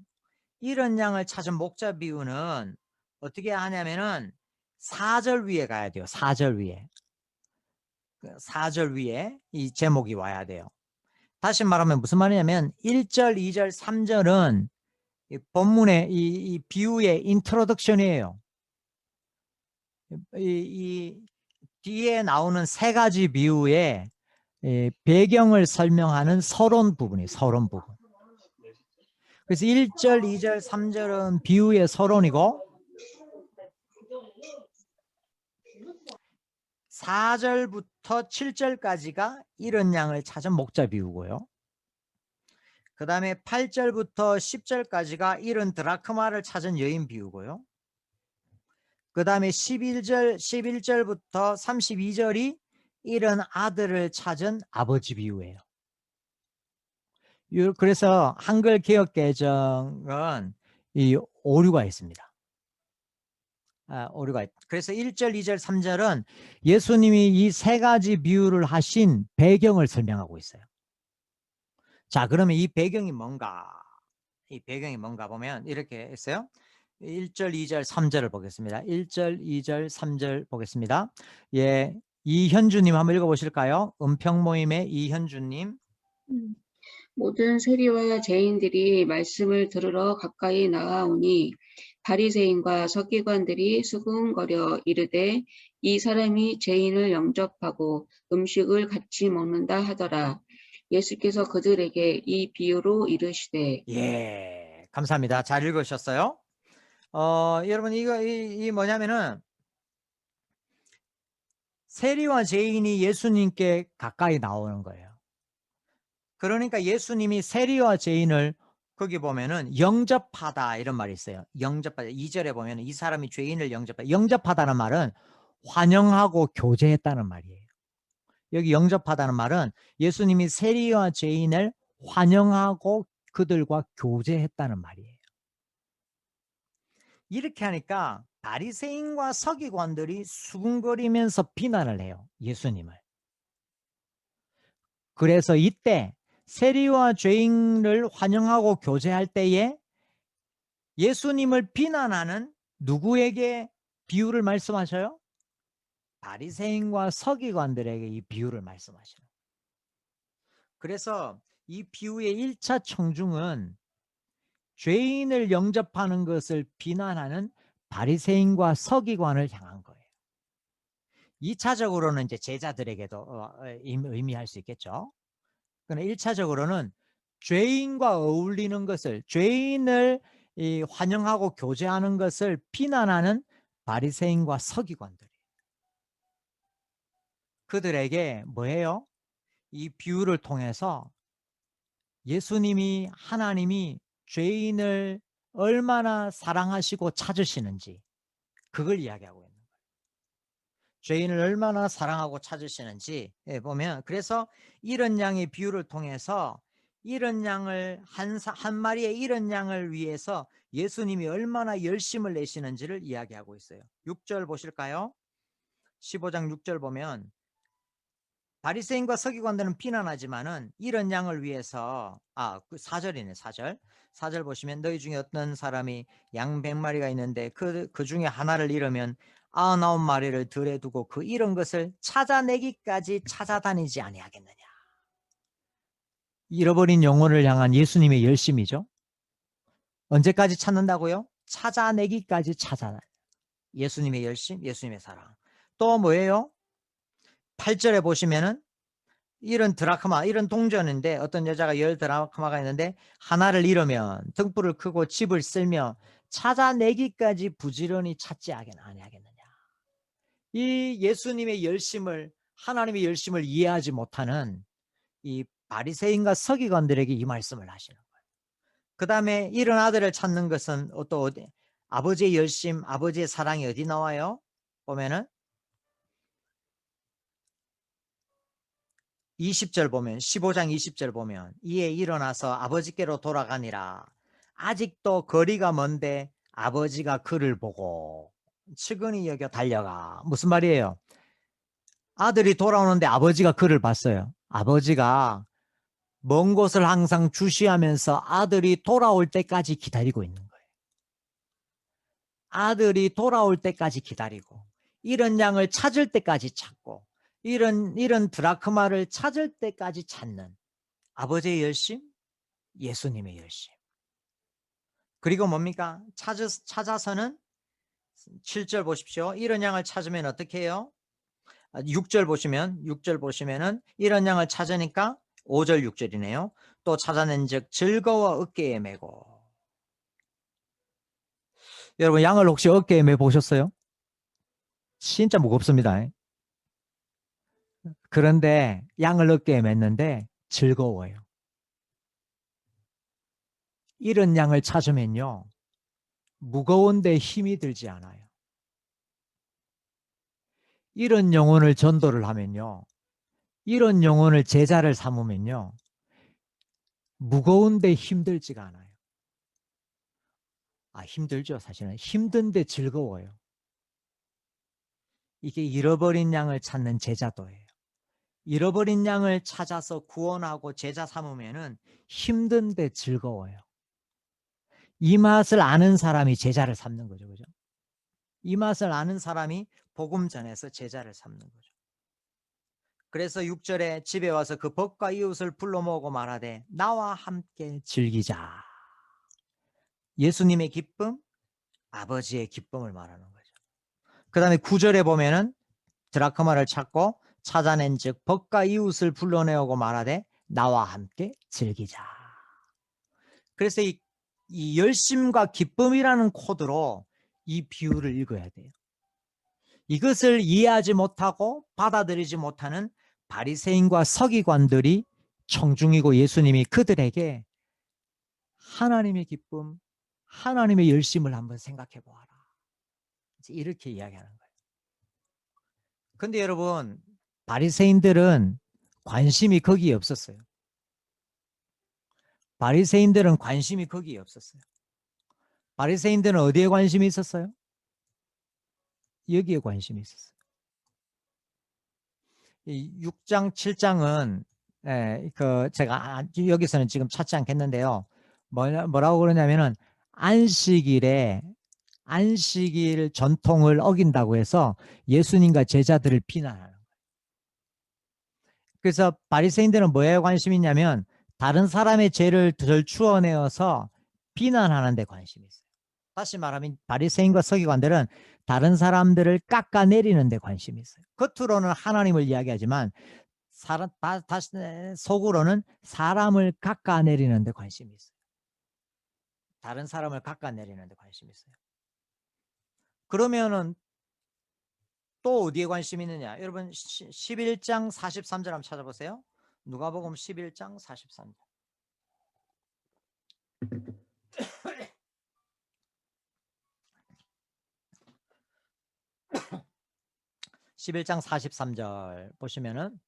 이런 양을 찾은 목자 비유는 어떻게 하냐면은 4절 위에 가야 돼요. 4절 위에. 4절 위에 이 제목이 와야 돼요. 다시 말하면 무슨 말이냐면 1절, 2절, 3절은 이 본문의 이 비유의 인트로덕션이에요. 이 뒤에 나오는 세 가지 비유의 배경을 설명하는 서론 부분이에요. 서론 부분. 그래서 1절, 2절, 3절은 비유의 서론이고 4절부터 7절까지가 이런 양을 찾은 목자 비유고요. 그 다음에 8절부터 10절까지가 이런 드라크마를 찾은 여인 비유고요. 그 다음에 11절부터 32절이 이런 아들을 찾은 아버지 비유예요. 그래서 한글 개역 개정은 이 오류가 있습니다. 그래서 1절, 2절, 3절은 예수님이 이 세 가지 비유를 하신 배경을 설명하고 있어요. 자, 그러면 이 배경이 뭔가? 이 배경이 뭔가 보면 이렇게 했어요. 1절, 2절, 3절을 보겠습니다. 1절, 2절, 3절 보겠습니다. 예, 이현주님 한번 읽어보실까요? 은평모임의 이현주님. 모든 세리와 죄인들이 말씀을 들으러 가까이 나아오니 바리새인과 서기관들이 수군거려 이르되 이 사람이 죄인을 영접하고 음식을 같이 먹는다 하더라. 예수께서 그들에게 이 비유로 이르시되. 예, 감사합니다. 잘 읽으셨어요? 여러분 이 뭐냐면은 세리와 죄인이 예수님께 가까이 나오는 거예요. 그러니까 예수님이 세리와 죄인을 거기 보면은 영접하다 이런 말이 있어요. 영접하다. 2절에 보면 이 사람이 죄인을 영접하다. 영접하다는 말은 환영하고 교제했다는 말이에요. 여기 영접하다는 말은 예수님이 세리와 죄인을 환영하고 그들과 교제했다는 말이에요. 이렇게 하니까 바리새인과 서기관들이 수군거리면서 비난을 해요. 예수님을. 그래서 이때 세리와 죄인을 환영하고 교제할 때에 예수님을 비난하는 누구에게 비유를 말씀하셔요? 바리새인과 서기관들에게 이 비유를 말씀하시는. 그래서 이 비유의 1차 청중은 죄인을 영접하는 것을 비난하는 바리새인과 서기관을 향한 거예요. 2차적으로는 이제 제자들에게도 의미할 수 있겠죠. 그러나 1차적으로는 죄인과 어울리는 것을, 죄인을 환영하고 교제하는 것을 비난하는 바리새인과 서기관들이에요. 그들에게 뭐예요? 이 비유를 통해서 예수님이, 하나님이 죄인을 얼마나 사랑하시고 찾으시는지 그걸 이야기하고 있는 거예요. 죄인을 얼마나 사랑하고 찾으시는지 보면, 그래서 이런 양의 비유를 통해서 이런 양을 한 마리의 이런 양을 위해서 예수님이 얼마나 열심을 내시는지를 이야기하고 있어요. 6절 보실까요? 15장 6절 보면 바리새인과 서기관들은 비난하지만은 이런 양을 위해서 그 4절이네. 4절 보시면 너희 중에 어떤 사람이 양 100마리가 있는데 그 중에 하나를 잃으면 99마리를 들에 두고 그 잃은 것을 찾아내기까지 찾아다니지 아니하겠느냐. 잃어버린 영혼을 향한 예수님의 열심이죠. 언제까지 찾는다고요? 찾아내기까지 찾아내. 예수님의 열심, 예수님의 사랑. 또 뭐예요? 8절에 보시면은 이런 드라크마, 이런 동전인데 어떤 여자가 10 드라크마가 있는데 하나를 잃으면 등불을 켜고 집을 쓸며 찾아내기까지 부지런히 찾지 아니하겠느냐. 이 예수님의 열심을, 하나님의 열심을 이해하지 못하는 이 바리새인과 서기관들에게 이 말씀을 하시는 거예요. 그 다음에 이런 아들을 찾는 것은 또 어디? 아버지의 열심, 아버지의 사랑이 어디 나와요? 보면은 20절 보면 15장 20절 보면 이에 일어나서 아버지께로 돌아가니라. 아직도 거리가 먼데 아버지가 그를 보고 측은히 여겨 달려가. 무슨 말이에요? 아들이 돌아오는데 아버지가 그를 봤어요. 아버지가 먼 곳을 항상 주시하면서 아들이 돌아올 때까지 기다리고 있는 거예요. 아들이 돌아올 때까지 기다리고 이런 양을 찾을 때까지 찾고 이런 드라크마를 찾을 때까지 찾는 아버지의 열심, 예수님의 열심. 그리고 뭡니까? 찾아서는 7절 보십시오. 이런 양을 찾으면 어떻게 해요? 6절 보시면은 이런 양을 찾으니까 5절 6절이네요. 또 찾아낸즉 즐거워 어깨에 메고. 여러분 양을 혹시 어깨에 매 보셨어요? 진짜 무겁습니다. 그런데 양을 어깨에 맸는데 즐거워요. 이런 양을 찾으면요. 무거운데 힘이 들지 않아요. 이런 영혼을 전도를 하면요. 이런 영혼을 제자를 삼으면요. 무거운데 힘들지가 않아요. 힘들죠. 사실은. 힘든데 즐거워요. 이게 잃어버린 양을 찾는 제자도예요. 잃어버린 양을 찾아서 구원하고 제자 삼으면은 힘든데 즐거워요. 이 맛을 아는 사람이 제자를 삼는 거죠. 그죠? 이 맛을 아는 사람이 복음 전해서 제자를 삼는 거죠. 그래서 6절에 집에 와서 그 벗과 이웃을 불러 모으고 말하되 나와 함께 즐기자. 예수님의 기쁨, 아버지의 기쁨을 말하는 거죠. 그 다음에 9절에 보면은 드라크마를 찾고 찾아낸 즉 벗과 이웃을 불러내오고 말하되 나와 함께 즐기자. 그래서 이 열심과 기쁨이라는 코드로 이 비유를 읽어야 돼요. 이것을 이해하지 못하고 받아들이지 못하는 바리새인과 서기관들이 청중이고 예수님이 그들에게 하나님의 기쁨, 하나님의 열심을 한번 생각해 보아라. 이렇게 이야기하는 거예요. 근데 여러분, 바리새인들은 관심이 거기에 없었어요. 바리새인들은 관심이 거기에 없었어요. 바리새인들은 어디에 관심이 있었어요? 여기에 관심이 있었어요. 이 6장, 7장은 제가 여기서는 지금 찾지 않겠는데요. 뭐라고 그러냐면은 안식일 전통을 어긴다고 해서 예수님과 제자들을 비난하는 거예요. 그래서 바리새인들은 뭐에 관심이 있냐면 다른 사람의 죄를 덜 추어내어서 비난하는 데 관심이 있어요. 다시 말하면 바리새인과 서기관들은 다른 사람들을 깎아내리는 데 관심이 있어요. 겉으로는 하나님을 이야기하지만 속으로는 사람을 깎아내리는 데 관심이 있어요. 다른 사람을 깎아내리는 데 관심이 있어요. 그러면은 또 어디에 관심이 있느냐? 여러분 11장 43절 한번 찾아보세요. 누가복음 11장 43절. 11장 43절 보시면은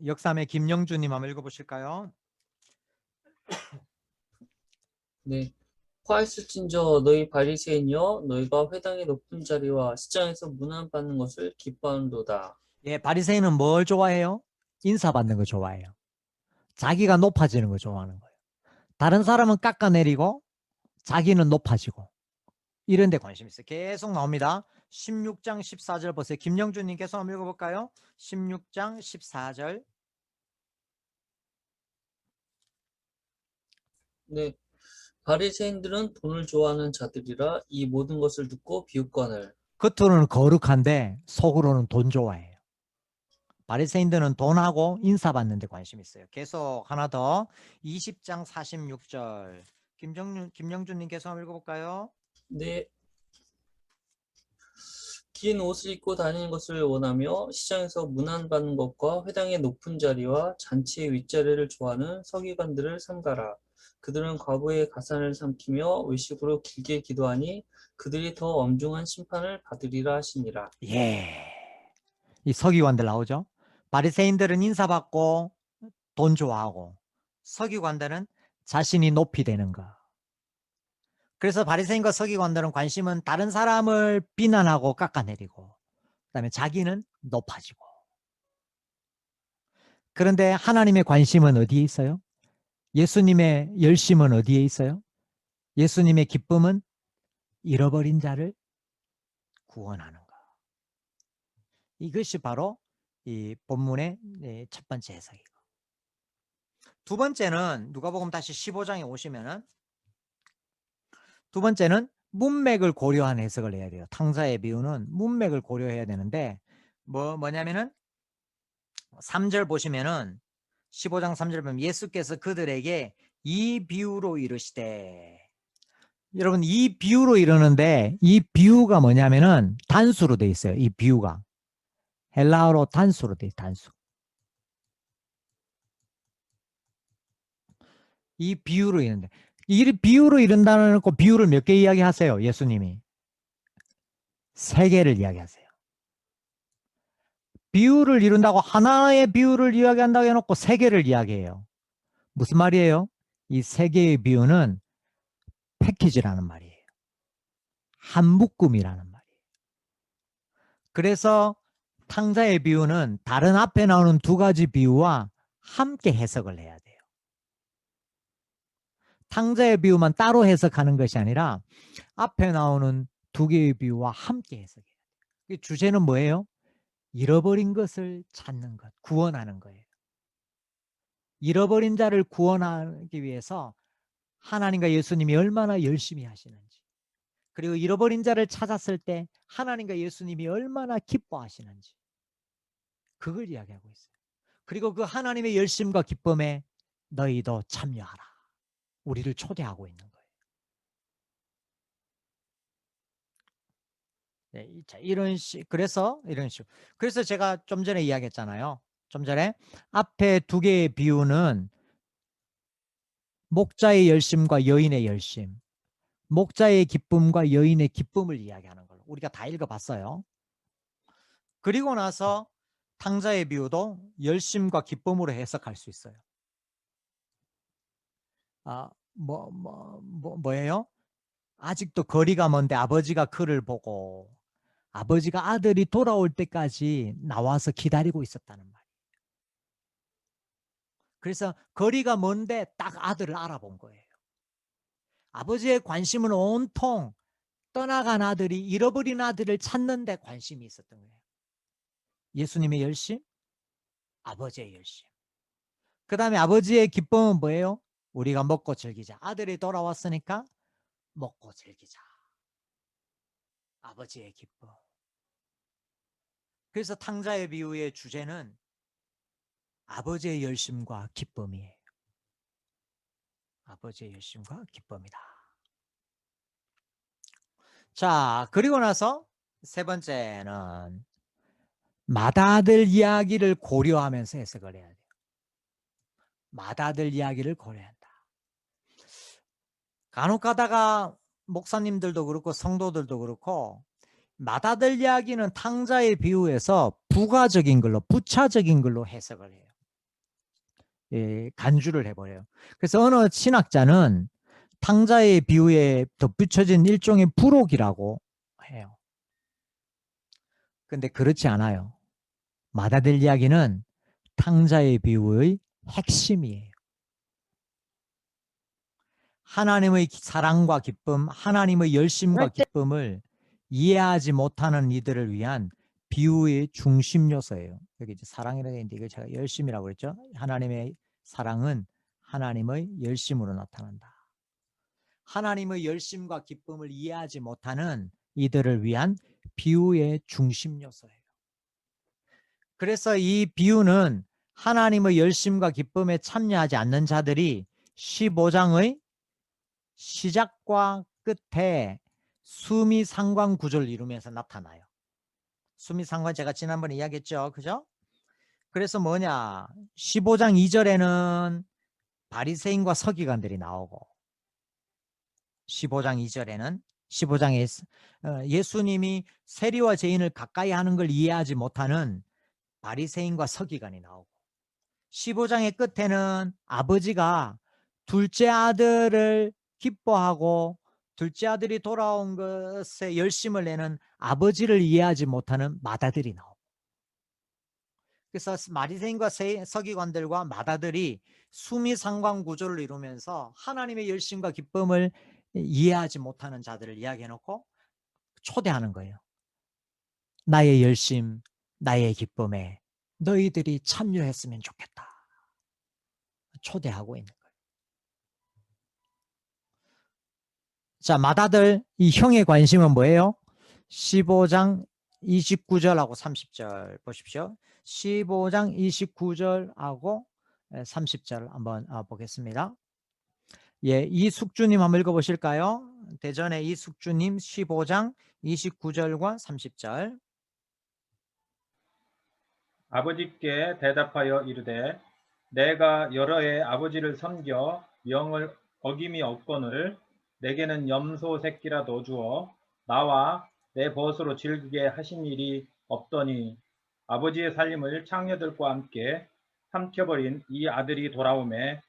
역삼의 김영주님 한번 읽어보실까요? 네. 화있을진저 너희 바리새인이여 너희가 회당의 높은 자리와 시장에서 문안받는 것을 기뻐하는도다. 바리새인은 뭘 좋아해요? 인사받는 거 좋아해요. 자기가 높아지는 거 좋아하는 거예요. 다른 사람은 깎아내리고 자기는 높아지고 이런 데 관심이 있어요. 계속 나옵니다. 16장 14절 보세요. 김영주님 계속 한번 읽어볼까요? 16장 14절. 네. 바리새인들은 돈을 좋아하는 자들이라 이 모든 것을 듣고 비웃거늘. 겉으로는 거룩한데 속으로는 돈 좋아해요. 바리새인들은 돈하고 인사받는 데 관심이 있어요. 계속 하나 더 20장 46절. 김영주님 계속 한번 읽어볼까요? 네. 긴 옷을 입고 다니는 것을 원하며 시장에서 문안받는 것과 회당의 높은 자리와 잔치의 윗자리를 좋아하는 서기관들을 삼가라. 그들은 과부의 가산을 삼키며 외식으로 길게 기도하니 그들이 더 엄중한 심판을 받으리라 하시니라. 예. 이 서기관들 나오죠. 바리새인들은 인사받고 돈 좋아하고 서기관들은 자신이 높이 되는 거. 그래서 바리새인과 서기관들은 관심은 다른 사람을 비난하고 깎아내리고 그다음에 자기는 높아지고. 그런데 하나님의 관심은 어디에 있어요? 예수님의 열심은 어디에 있어요? 예수님의 기쁨은 잃어버린 자를 구원하는 것. 이것이 바로 이 본문의 첫 번째 해석이고. 두 번째는 누가복음 다시 15장에 오시면은 두 번째는 문맥을 고려한 해석을 해야 돼요. 탕자의 비유는 문맥을 고려해야 되는데 뭐냐면은 3절 보시면은 15장 3절 보면 예수께서 그들에게 이 비유로 이르시되. 여러분 이 비유로 이러는데 이 비유가 뭐냐면은 단수로 돼 있어요. 이 비유가 헬라어로 단수로 돼 있어요. 단수. 이 비유로 이르는데 이 비유로 이른다는 거 비유를 몇 개 이야기하세요. 예수님이 3개를 이야기하세요. 비유를 이룬다고 하나의 비유를 이야기한다고 해놓고 3개를 이야기해요. 무슨 말이에요? 이 3개의 비유는 패키지라는 말이에요. 한 묶음이라는 말이에요. 그래서 탕자의 비유는 다른 앞에 나오는 2가지 비유와 함께 해석을 해야 돼요. 탕자의 비유만 따로 해석하는 것이 아니라 앞에 나오는 2개의 비유와 함께 해석해야 돼요. 주제는 뭐예요? 잃어버린 것을 찾는 것, 구원하는 거예요. 잃어버린 자를 구원하기 위해서 하나님과 예수님이 얼마나 열심히 하시는지, 그리고 잃어버린 자를 찾았을 때 하나님과 예수님이 얼마나 기뻐하시는지, 그걸 이야기하고 있어요. 그리고 그 하나님의 열심과 기쁨에 너희도 참여하라. 우리를 초대하고 있는 거예요. 네, 그래서 이런 식으로. 그래서 제가 좀 전에 이야기했잖아요. 좀 전에 앞에 2개의 비유는 목자의 열심과 여인의 열심, 목자의 기쁨과 여인의 기쁨을 이야기하는 걸로 우리가 다 읽어봤어요. 그리고 나서 탕자의 비유도 열심과 기쁨으로 해석할 수 있어요. 뭐예요? 아직도 거리가 먼데 아버지가 그를 보고 아버지가 아들이 돌아올 때까지 나와서 기다리고 있었다는 말이에요. 그래서 거리가 먼데 딱 아들을 알아본 거예요. 아버지의 관심은 온통 떠나간 아들이, 잃어버린 아들을 찾는 데 관심이 있었던 거예요. 예수님의 열심, 아버지의 열심. 그 다음에 아버지의 기쁨은 뭐예요? 우리가 먹고 즐기자. 아들이 돌아왔으니까 먹고 즐기자. 아버지의 기쁨. 그래서 탕자의 비유의 주제는 아버지의 열심과 기쁨이에요. 아버지의 열심과 기쁨이다. 자, 그리고 나서 세 번째는 맏아들 이야기를 고려하면서 해석을 해야 돼요. 맏아들 이야기를 고려한다. 간혹 가다가 목사님들도 그렇고 성도들도 그렇고 맏아들 이야기는 탕자의 비유에서 부가적인 걸로, 부차적인 걸로 해석을 해요. 예, 간주를 해버려요. 그래서 어느 신학자는 탕자의 비유에 덧붙여진 일종의 부록이라고 해요. 근데 그렇지 않아요. 맏아들 이야기는 탕자의 비유의 핵심이에요. 하나님의 사랑과 기쁨, 하나님의 열심과 기쁨을 이해하지 못하는 이들을 위한 비유의 중심 요소예요. 여기 이제 사랑이라고 했는데 이걸 제가 열심이라고 그랬죠. 하나님의 사랑은 하나님의 열심으로 나타난다. 하나님의 열심과 기쁨을 이해하지 못하는 이들을 위한 비유의 중심 요소예요. 그래서 이 비유는 하나님의 열심과 기쁨에 참여하지 않는 자들이 15장의 시작과 끝에 수미 상관 구조를 이루면서 나타나요. 수미상관 제가 지난번에 이야기했죠. 그죠? 그래서 뭐냐? 15장 2절에는 바리새인과 서기관들이 나오고 15장 2절에는 15장에 예수님이 세리와 죄인을 가까이 하는 걸 이해하지 못하는 바리새인과 서기관이 나오고 15장의 끝에는 아버지가 둘째 아들을 기뻐하고 둘째 아들이 돌아온 것에 열심을 내는 아버지를 이해하지 못하는 맏아들이 나오고 그래서 바리새인과 서기관들과 맏아들이 수미상관 구조를 이루면서 하나님의 열심과 기쁨을 이해하지 못하는 자들을 이야기해놓고 초대하는 거예요. 나의 열심, 나의 기쁨에 너희들이 참여했으면 좋겠다. 초대하고 있는 거예요. 자, 맏아들 이 형의 관심은 뭐예요? 15장 29절하고 30절 보십시오. 15장 29절하고 30절 한번 보겠습니다. 예, 이숙주님 한번 읽어보실까요? 대전의 이숙주님 15장 29절과 30절. 아버지께 대답하여 이르되 내가 여러 해 아버지를 섬겨 명을 어김이 없거늘 내게는 염소 새끼라도 주어 나와 내 벗으로 즐기게 하신 일이 없더니 아버지의 살림을 창녀들과 함께 삼켜버린 이 아들이 돌아오매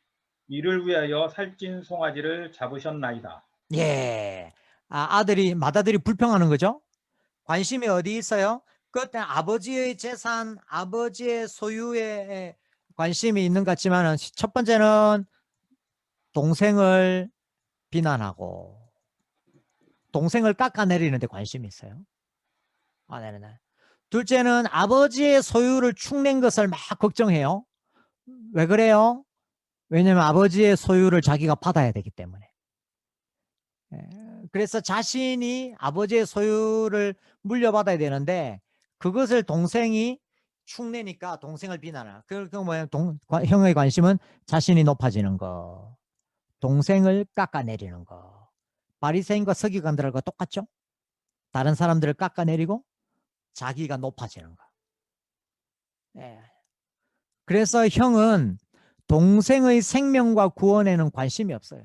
이를 위하여 살찐 송아지를 잡으셨나이다. 예, 맏아들이 불평하는 거죠. 관심이 어디 있어요? 그때 아버지의 재산, 아버지의 소유에 관심이 있는 것 같지만 첫 번째는 동생을 비난하고 동생을 깎아내리는 데 관심이 있어요. 네네. 둘째는 아버지의 소유를 축낸 것을 막 걱정해요. 왜 그래요? 왜냐하면 아버지의 소유를 자기가 받아야 되기 때문에. 그래서 자신이 아버지의 소유를 물려받아야 되는데 그것을 동생이 축내니까 동생을 비난하는. 그 뭐야? 형의 관심은 자신이 높아지는 거, 동생을 깎아내리는 거. 바리새인과 서기관들과 똑같죠? 다른 사람들을 깎아내리고 자기가 높아지는 거. 예. 그래서 형은 동생의 생명과 구원에는 관심이 없어요.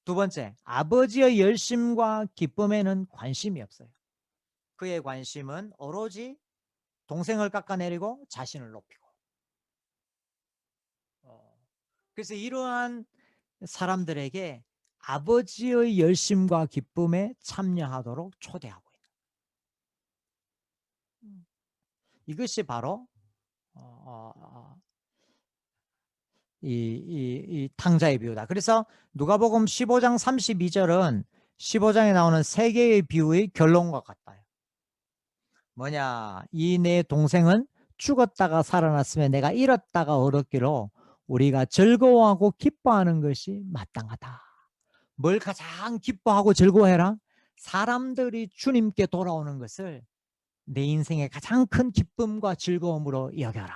두 번째, 아버지의 열심과 기쁨에는 관심이 없어요. 그의 관심은 오로지 동생을 깎아내리고 자신을 높이고. 그래서 이러한 사람들에게 아버지의 열심과 기쁨에 참여하도록 초대하고 있는. 이것이 바로 이 탕자의 비유다. 그래서 누가복음 15장 32절은 15장에 나오는 세 개의 비유의 결론과 같아요. 뭐냐? 이 내 동생은 죽었다가 살아났으면 내가 잃었다가 얻었기로 우리가 즐거워하고 기뻐하는 것이 마땅하다. 뭘 가장 기뻐하고 즐거워해라? 사람들이 주님께 돌아오는 것을 내 인생의 가장 큰 기쁨과 즐거움으로 여겨라.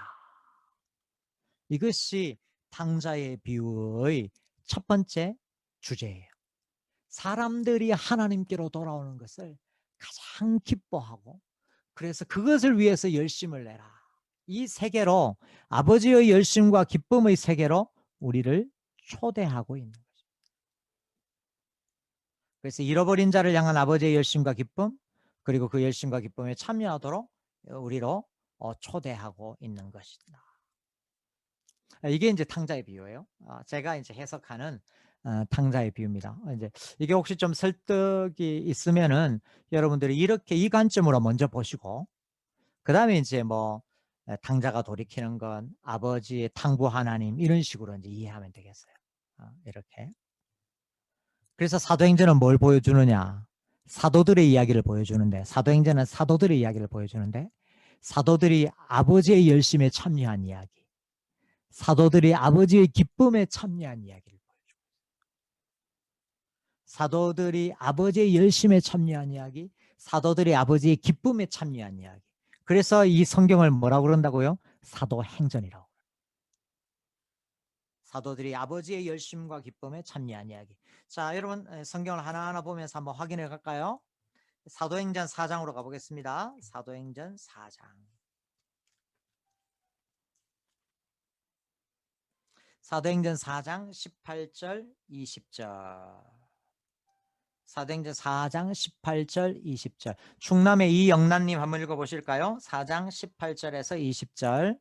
이것이 탕자의 비유의 첫 번째 주제예요. 사람들이 하나님께로 돌아오는 것을 가장 기뻐하고 그래서 그것을 위해서 열심을 내라. 이 세계로 아버지의 열심과 기쁨의 세계로 우리를 초대하고 있는 거죠. 그래서 잃어버린 자를 향한 아버지의 열심과 기쁨 그리고 그 열심과 기쁨에 참여하도록 우리로 초대하고 있는 것이다. 이게 이제 탕자의 비유예요. 제가 이제 해석하는 탕자의 비유입니다. 이제 이게 혹시 좀 설득이 있으면은 여러분들이 이렇게 이 관점으로 먼저 보시고 그 다음에 이제 뭐 탕자가 돌이키는 건 아버지의 탕부 하나님 이런 식으로 이제 이해하면 되겠어요. 이렇게. 그래서 사도행전은 뭘 보여주느냐? 사도들의 이야기를 보여주는데 사도행전은 사도들의 이야기를 보여주는데 사도들이 아버지의 열심에 참여한 이야기 사도들이 아버지의 기쁨에 참여한 이야기를 보여주고 사도들이 아버지의 열심에 참여한 이야기 사도들이 아버지의 기쁨에 참여한 이야기 그래서 이 성경을 뭐라고 그런다고요? 사도행전이라고. 사도들이 아버지의 열심과 기쁨에 참여한 이야기. 자, 여러분 성경을 하나하나 보면서 한번 확인해 갈까요? 사도행전 4장으로 가보겠습니다. 사도행전 4장. 사도행전 4장 18절 20절. 사도행전 4장 18절 20절. 충남의 이영란님 한번 읽어보실까요? 4장 18절에서 20절.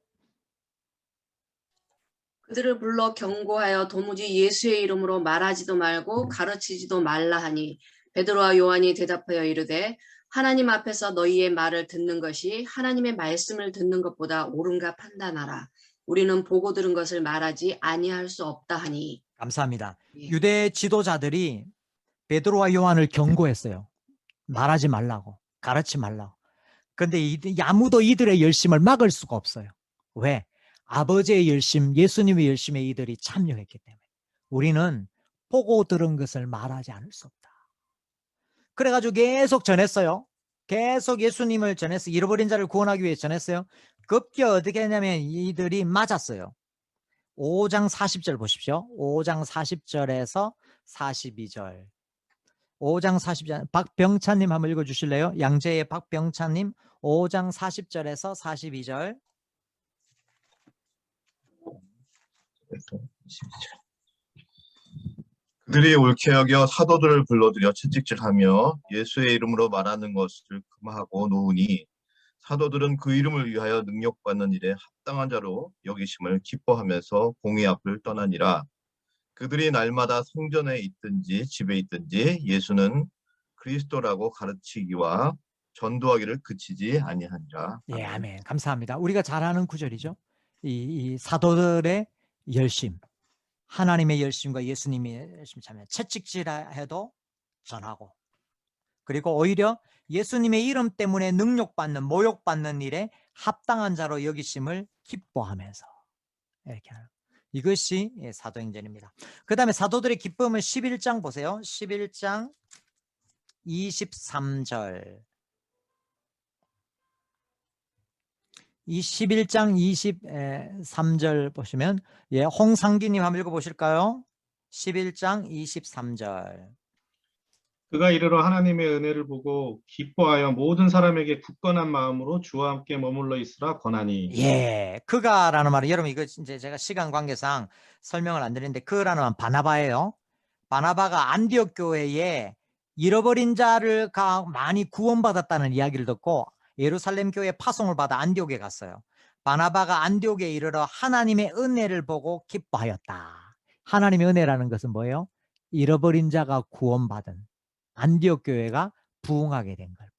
그들을 불러 경고하여 도무지 예수의 이름으로 말하지도 말고 가르치지도 말라 하니 베드로와 요한이 대답하여 이르되 하나님 앞에서 너희의 말을 듣는 것이 하나님의 말씀을 듣는 것보다 옳은가 판단하라. 우리는 보고 들은 것을 말하지 아니할 수 없다 하니. 감사합니다. 예. 유대 지도자들이 베드로와 요한을 경고했어요. 말하지 말라고, 가르치 말라고. 그런데 아무도 이들의 열심을 막을 수가 없어요. 왜? 아버지의 열심, 예수님의 열심에 이들이 참여했기 때문에. 우리는 보고 들은 것을 말하지 않을 수 없다. 그래가지고 계속 전했어요. 계속 예수님을 전해서 잃어버린 자를 구원하기 위해 전했어요. 급기야 어떻게 했냐면 이들이 맞았어요. 5장 40절 보십시오. 5장 40절에서 42절. 5장 40절. 박병찬님 한번 읽어주실래요? 양재의 박병찬님 5장 40절에서 42절. 그들이 옳게 여겨 사도들을 불러들여 채찍질하며 예수의 이름으로 말하는 것을 금하고 놓으니 사도들은 그 이름을 위하여 능력받는 일에 합당한 자로 여기심을 기뻐하면서 공의 앞을 떠나니라. 그들이 날마다 성전에 있든지 집에 있든지 예수는 그리스도라고 가르치기와 전도하기를 그치지 아니하니라. 예, 아멘. 감사합니다. 우리가 잘 아는 구절이죠. 이 사도들의 열심, 하나님의 열심과 예수님의 열심 참여. 채찍질해도 전하고, 그리고 오히려 예수님의 이름 때문에 능욕받는, 모욕받는 일에 합당한 자로 여기심을 기뻐하면서 이렇게 하는. 이것이 사도행전입니다. 그 다음에 사도들의 기쁨은 11장 보세요. 11장 23절. 이 11장 23절 보시면 홍상기님 한번 읽어보실까요? 11장 23절. 그가 이르러 하나님의 은혜를 보고 기뻐하여 모든 사람에게 굳건한 마음으로 주와 함께 머물러 있으라 권하니. 예, 그가라는 말은 여러분 이거 이제 제가 시간 관계상 설명을 안 드리는데 그라는 말은 바나바예요. 바나바가 안디옥 교회에 잃어버린 자를 많이 구원받았다는 이야기를 듣고 예루살렘 교회 파송을 받아 안디옥에 갔어요. 바나바가 안디옥에 이르러 하나님의 은혜를 보고 기뻐하였다. 하나님의 은혜라는 것은 뭐예요? 잃어버린 자가 구원받은 안디옥 교회가 부흥하게 된 걸.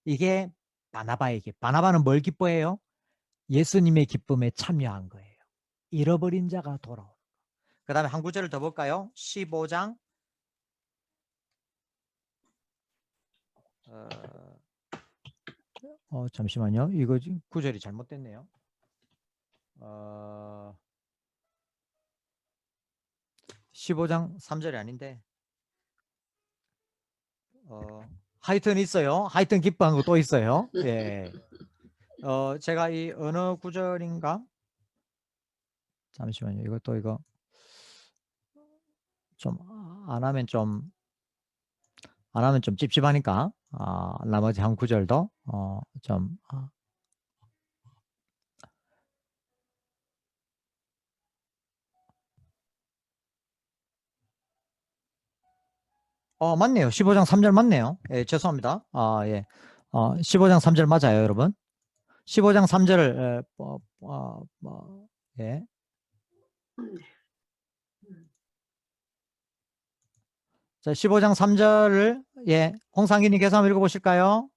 이게 바나바의 기쁨. 바나바는 뭘 기뻐해요? 예수님의 기쁨에 참여한 거예요. 잃어버린 자가 돌아오는 거. 그 다음에 한 구절을 더 볼까요? 15장 잠시만요. 이거 구절이 잘못됐네요. 15장 3절이 아닌데 하여튼 있어요. 하여튼 기뻐한 거 또 있어요. 예. 제가 이 어느 구절인가? 잠시만요. 이것도 이거 좀 안 하면 좀 찝찝하니까 나머지 한 구절도 좀 맞네요. 15장 3절 맞네요. 예, 죄송합니다. 예. 15장 3절 맞아요, 여러분. 15장 3절을 예. 자, 15장 3절을 홍상기님께서 한번 읽어보실까요?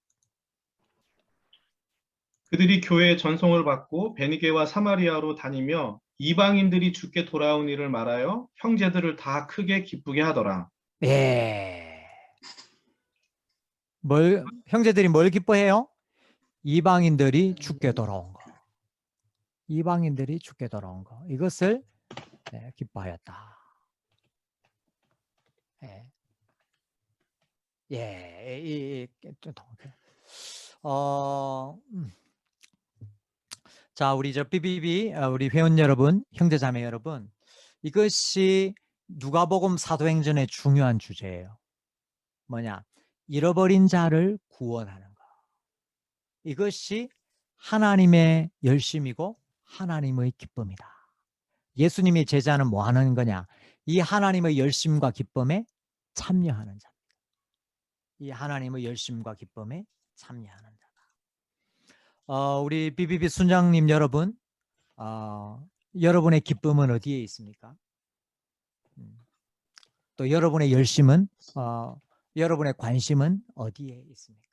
그들이 교회의 전송을 받고 베니게와 사마리아로 다니며 이방인들이 주께 돌아온 일을 말하여 형제들을 다 크게 기쁘게 하더라. 예. 형제들이 뭘 기뻐해요? 이방인들이 주께 돌아온 거. 이방인들이 주께 돌아온 거. 이것을 기뻐하였다. 자, 우리 BBB 우리 회원 여러분, 형제자매 여러분, 이것이 누가복음 사도행전의 중요한 주제예요. 뭐냐? 잃어버린 자를 구원하는 것. 이것이 하나님의 열심이고 하나님의 기쁨이다. 예수님의 제자는 뭐 하는 거냐? 이 하나님의 열심과 기쁨에 참여하는 자입니다. 이 하나님의 열심과 기쁨에 참여하는 자다. 우리 BBB 순장님 여러분, 여러분의 기쁨은 어디에 있습니까? 또 여러분의 열심은, 여러분의 관심은 어디에 있습니까?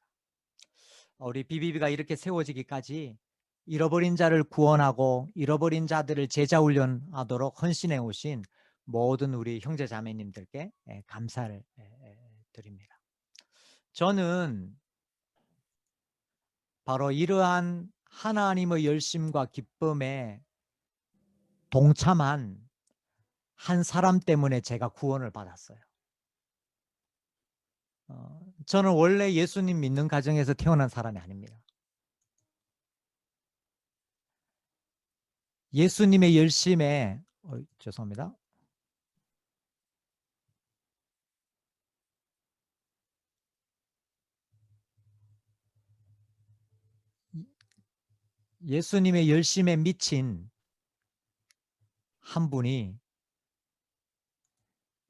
우리 BBB가 이렇게 세워지기까지 잃어버린 자를 구원하고 잃어버린 자들을 제자 훈련하도록 헌신해 오신 모든 우리 형제 자매님들께 감사를 드립니다. 저는 바로 이러한 하나님의 열심과 기쁨에 동참한 한 사람 때문에 제가 구원을 받았어요. 저는 원래 예수님 믿는 가정에서 태어난 사람이 아닙니다. 예수님의 열심에 죄송합니다. 예수님의 열심에 미친 한 분이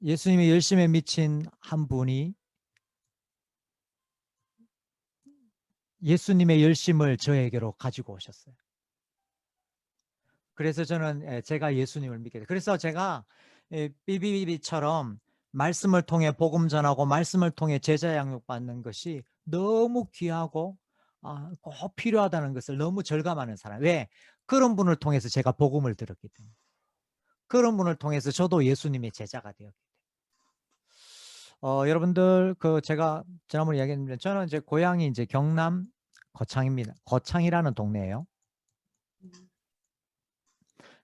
예수님의 열심에 미친 한 분이 예수님의 열심을 저에게로 가지고 오셨어요. 그래서 저는 제가 예수님을 믿게 돼요. 그래서 제가 BBB처럼 말씀을 통해 복음 전하고 말씀을 통해 제자 양육 받는 것이 너무 귀하고 꼭 필요하다는 것을 너무 절감하는 사람. 왜? 그런 분을 통해서 제가 복음을 들었기 때문에. 그런 분을 통해서 저도 예수님의 제자가 되었기 때문에. 여러분들 제가 지난번에 이야기했는데 저는 이제 고향이 이제 경남 거창입니다. 거창이라는 동네예요.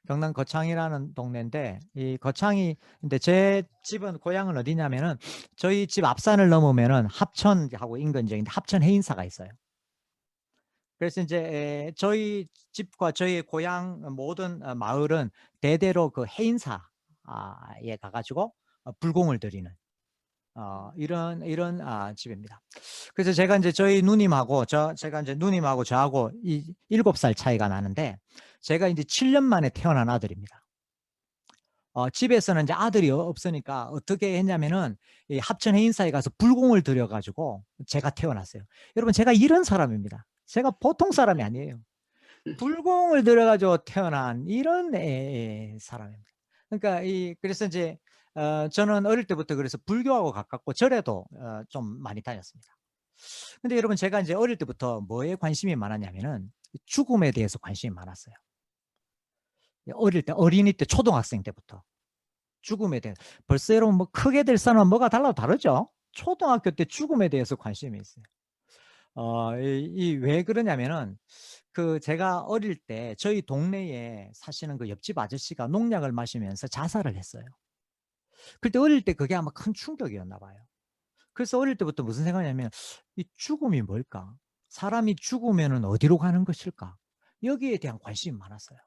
경남 거창이라는 동네인데 이 거창이 근데 제 집은 고향은 어디냐면은 저희 집 앞산을 넘으면은 합천하고 인근지인데 합천 해인사가 있어요. 그래서 이제 저희 집과 저희 고향 모든 마을은 대대로 그 해인사에 가가지고 불공을 드리는 이런 집입니다. 그래서 제가 이제 저희 누님하고 제가 이제 누님하고 저하고 7살 차이가 나는데 제가 이제 7년 만에 태어난 아들입니다. 집에서는 이제 아들이 없으니까 어떻게 했냐면은 이 합천 해인사에 가서 불공을 들여가지고 제가 태어났어요. 여러분 제가 이런 사람입니다. 제가 보통 사람이 아니에요. 불공을 들여가지고 태어난 이런 사람입니다. 그러니까 그래서 이제 저는 어릴 때부터 그래서 불교하고 가깝고 절에도 좀 많이 다녔습니다. 근데 여러분 제가 이제 어릴 때부터 뭐에 관심이 많았냐면은 죽음에 대해서 관심이 많았어요. 어릴 때 어린이 때 초등학생 때부터 죽음에 대해 벌써 여러분 뭐 크게 될 사람은 뭐가 달라도 다르죠. 초등학교 때 죽음에 대해서 관심이 있어요. 왜 그러냐면은 제가 어릴 때 저희 동네에 사시는 그 옆집 아저씨가 농약을 마시면서 자살을 했어요. 그때 어릴 때 그게 아마 큰 충격이었나 봐요. 그래서 어릴 때부터 무슨 생각이냐면 이 죽음이 뭘까? 사람이 죽으면은 어디로 가는 것일까? 여기에 대한 관심이 많았어요.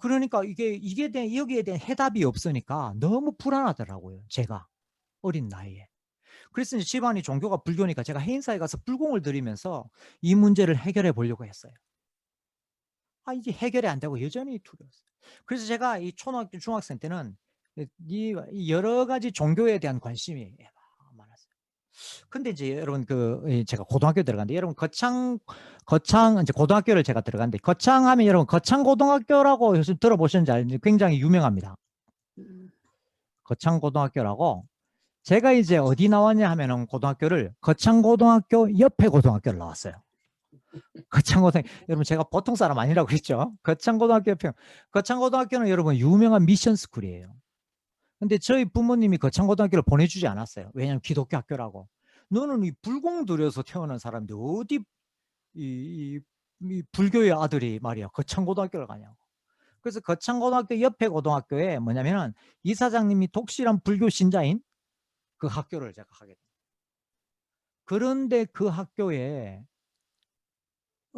그러니까 여기에 대한 해답이 없으니까 너무 불안하더라고요. 제가 어린 나이에. 그래서 이제 집안이 종교가 불교니까 제가 해인사에 가서 불공을 드리면서 이 문제를 해결해 보려고 했어요. 이게 해결이 안 되고 여전히 두려웠어요. 그래서 제가 이 초등학교, 중학생 때는 이 여러 가지 종교에 대한 관심이 많았어요. 근데 이제 여러분 제가 고등학교 들어갔는데 여러분 거창 이제 고등학교를 제가 들어갔는데 거창하면 여러분 거창고등학교라고 요즘 들어보셨는지 알지? 굉장히 유명합니다. 거창고등학교라고 제가 이제 어디 나왔냐 하면은 고등학교를 거창고등학교 옆에 고등학교를 나왔어요. 거창고등학교 여러분 제가 보통 사람 아니라고 했죠. 거창고등학교 옆에 거창고등학교는 여러분 유명한 미션 스쿨이에요. 근데 저희 부모님이 거창고등학교를 보내주지 않았어요. 왜냐하면 기독교 학교라고. 너는 이 불공 들여서 태어난 사람인데 어디 이 불교의 아들이 말이야 거창고등학교를 가냐고. 그래서 거창고등학교 옆에 고등학교에 뭐냐면은 이사장님이 독실한 불교 신자인 그 학교를 제가 하게 됩니다. 그런데 그 학교에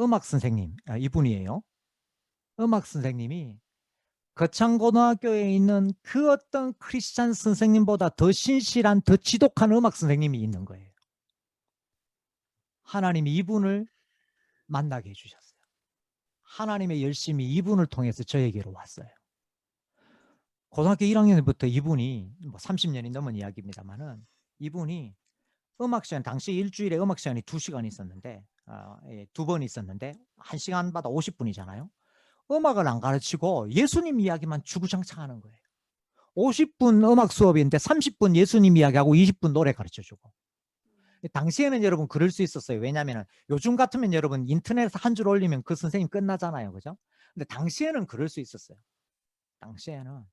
음악 선생님, 이분이에요. 음악 선생님이 거창고등학교에 있는 그 어떤 크리스찬 선생님보다 더 신실한, 더 지독한 음악 선생님이 있는 거예요. 하나님이 이분을 만나게 해주셨어요. 하나님의 열심이 이분을 통해서 저에게로 왔어요. 고등학교 1학년부터 이분이, 뭐 30년이 넘은 이야기입니다만은, 이분이 음악 시간, 당시 일주일에 음악 시간이 2시간 있었는데, 2번 있었는데, 1시간마다 50분이잖아요. 음악을 안 가르치고 예수님 이야기만 주구장창 하는 거예요. 50분 음악 수업인데 30분 예수님 이야기하고 20분 노래 가르쳐주고. 당시에는 여러분 그럴 수 있었어요. 왜냐하면 요즘 같으면 여러분 인터넷에 한 줄 올리면 그 선생님 끝나잖아요. 그죠? 근데 당시에는 그럴 수 있었어요. 당시에는.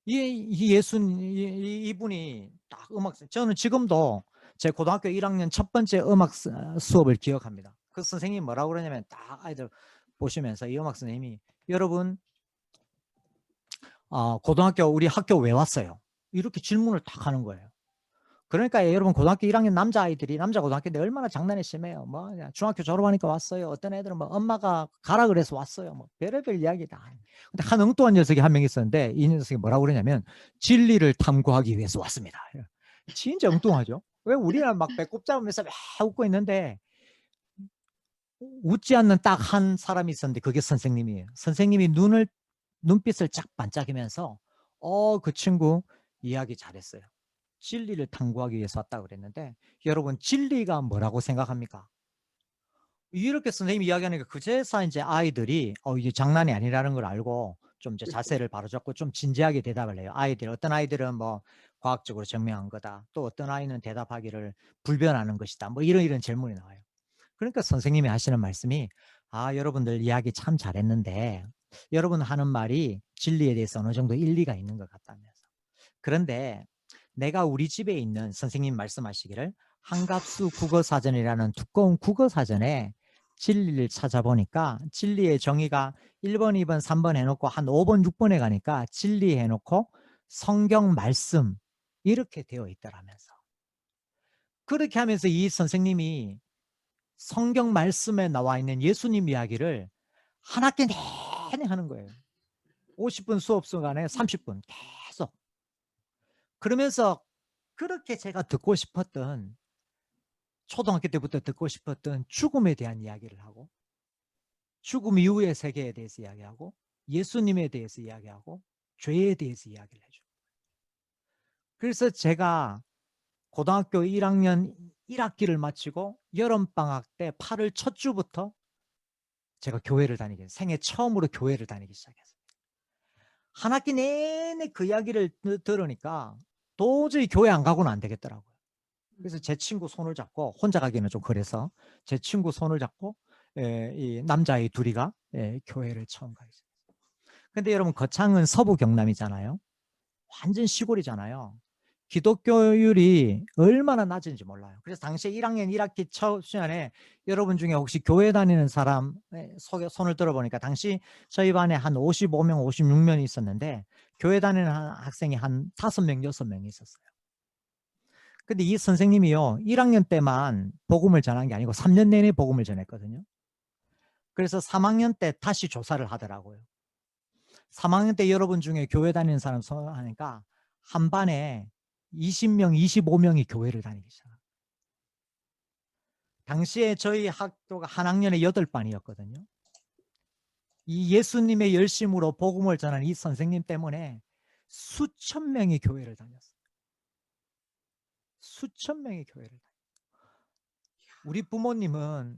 이분이 딱 음악, 저는 지금도 제 고등학교 1학년 첫 번째 음악 수업을 기억합니다. 그 선생님이 뭐라고 그러냐면 딱 아이들 보시면서 이 음악 선생님이 여러분 고등학교 우리 학교 왜 왔어요? 이렇게 질문을 딱 하는 거예요. 그러니까 여러분 고등학교 1학년 남자아이들이 남자 고등학교인데 얼마나 장난이 심해요. 뭐 그냥 중학교 졸업하니까 왔어요. 어떤 애들은 뭐 엄마가 가라 그래서 왔어요. 뭐 별의별 이야기 다. 근데 한 엉뚱한 녀석이 한 명 있었는데 이 녀석이 뭐라고 그러냐면 진리를 탐구하기 위해서 왔습니다. 진짜 엉뚱하죠. 왜 우리는 막 배꼽 잡으면서 막 웃고 있는데 웃지 않는 딱 한 사람이 있었는데 그게 선생님이에요. 선생님이 눈빛을 쫙 반짝이면서 그 친구 이야기 잘했어요. 진리를 탐구하기 위해서 왔다고 그랬는데 여러분 진리가 뭐라고 생각합니까? 이렇게 선생님이 이야기하니까 그제서 이제 아이들이 이게 장난이 아니라는 걸 알고 좀 이제 자세를 바로잡고 좀 진지하게 대답을 해요. 어떤 아이들은 뭐 과학적으로 증명한 거다. 또 어떤 아이는 대답하기를 불변하는 것이다. 뭐 이런 질문이 나와요. 그러니까 선생님이 하시는 말씀이 여러분들 이야기 참 잘했는데 여러분 하는 말이 진리에 대해서 어느 정도 일리가 있는 것 같다면서. 그런데 내가 우리 집에 있는 선생님 말씀하시기를 한갑수 국어사전이라는 두꺼운 국어사전에 진리를 찾아보니까 진리의 정의가 1번, 2번, 3번 해놓고 한 5번, 6번에 가니까 진리 해놓고 성경 말씀 이렇게 되어 있더라면서. 그렇게 하면서 이 선생님이 성경 말씀에 나와 있는 예수님 이야기를 한 학기 내내 하는 거예요. 50분 수업 시간에 30분 계속. 그러면서 그렇게 제가 듣고 싶었던 초등학교 때부터 듣고 싶었던 죽음에 대한 이야기를 하고 죽음 이후의 세계에 대해서 이야기하고 예수님에 대해서 이야기하고 죄에 대해서 이야기를 해줘요. 그래서 제가 고등학교 1학년 1학기를 마치고 여름방학 때 8월 첫 주부터 제가 교회를 다니게 생애 처음으로 교회를 다니기 시작했어요. 한 학기 내내 그 이야기를 들으니까 도저히 교회 안 가고는 안 되겠더라고요. 그래서 제 친구 손을 잡고 혼자 가기는 좀 그래서 제 친구 손을 잡고 이 남자아이 둘이가 교회를 처음 가기 시작했어요. 근데 여러분 거창은 서부 경남이잖아요. 완전 시골이잖아요. 기독교율이 얼마나 낮은지 몰라요. 그래서 당시에 1학년 1학기 첫 시간에 여러분 중에 혹시 교회 다니는 사람 손을 들어보니까 당시 저희 반에 한 55명, 56명이 있었는데 교회 다니는 학생이 한 5명, 6명이 있었어요. 근데 이 선생님이요 1학년 때만 복음을 전한 게 아니고 3년 내내 복음을 전했거든요. 그래서 3학년 때 다시 조사를 하더라고요. 3학년 때 여러분 중에 교회 다니는 사람 하니까 한 반에 20명, 25명이 교회를 다니기 시작합니다. 당시에 저희 학교가 한 학년에 8반이었거든요. 이 예수님의 열심으로 복음을 전한 이 선생님 때문에 수천 명이 교회를 다녔어요. 수천 명이 교회를 다녔어요. 우리 부모님은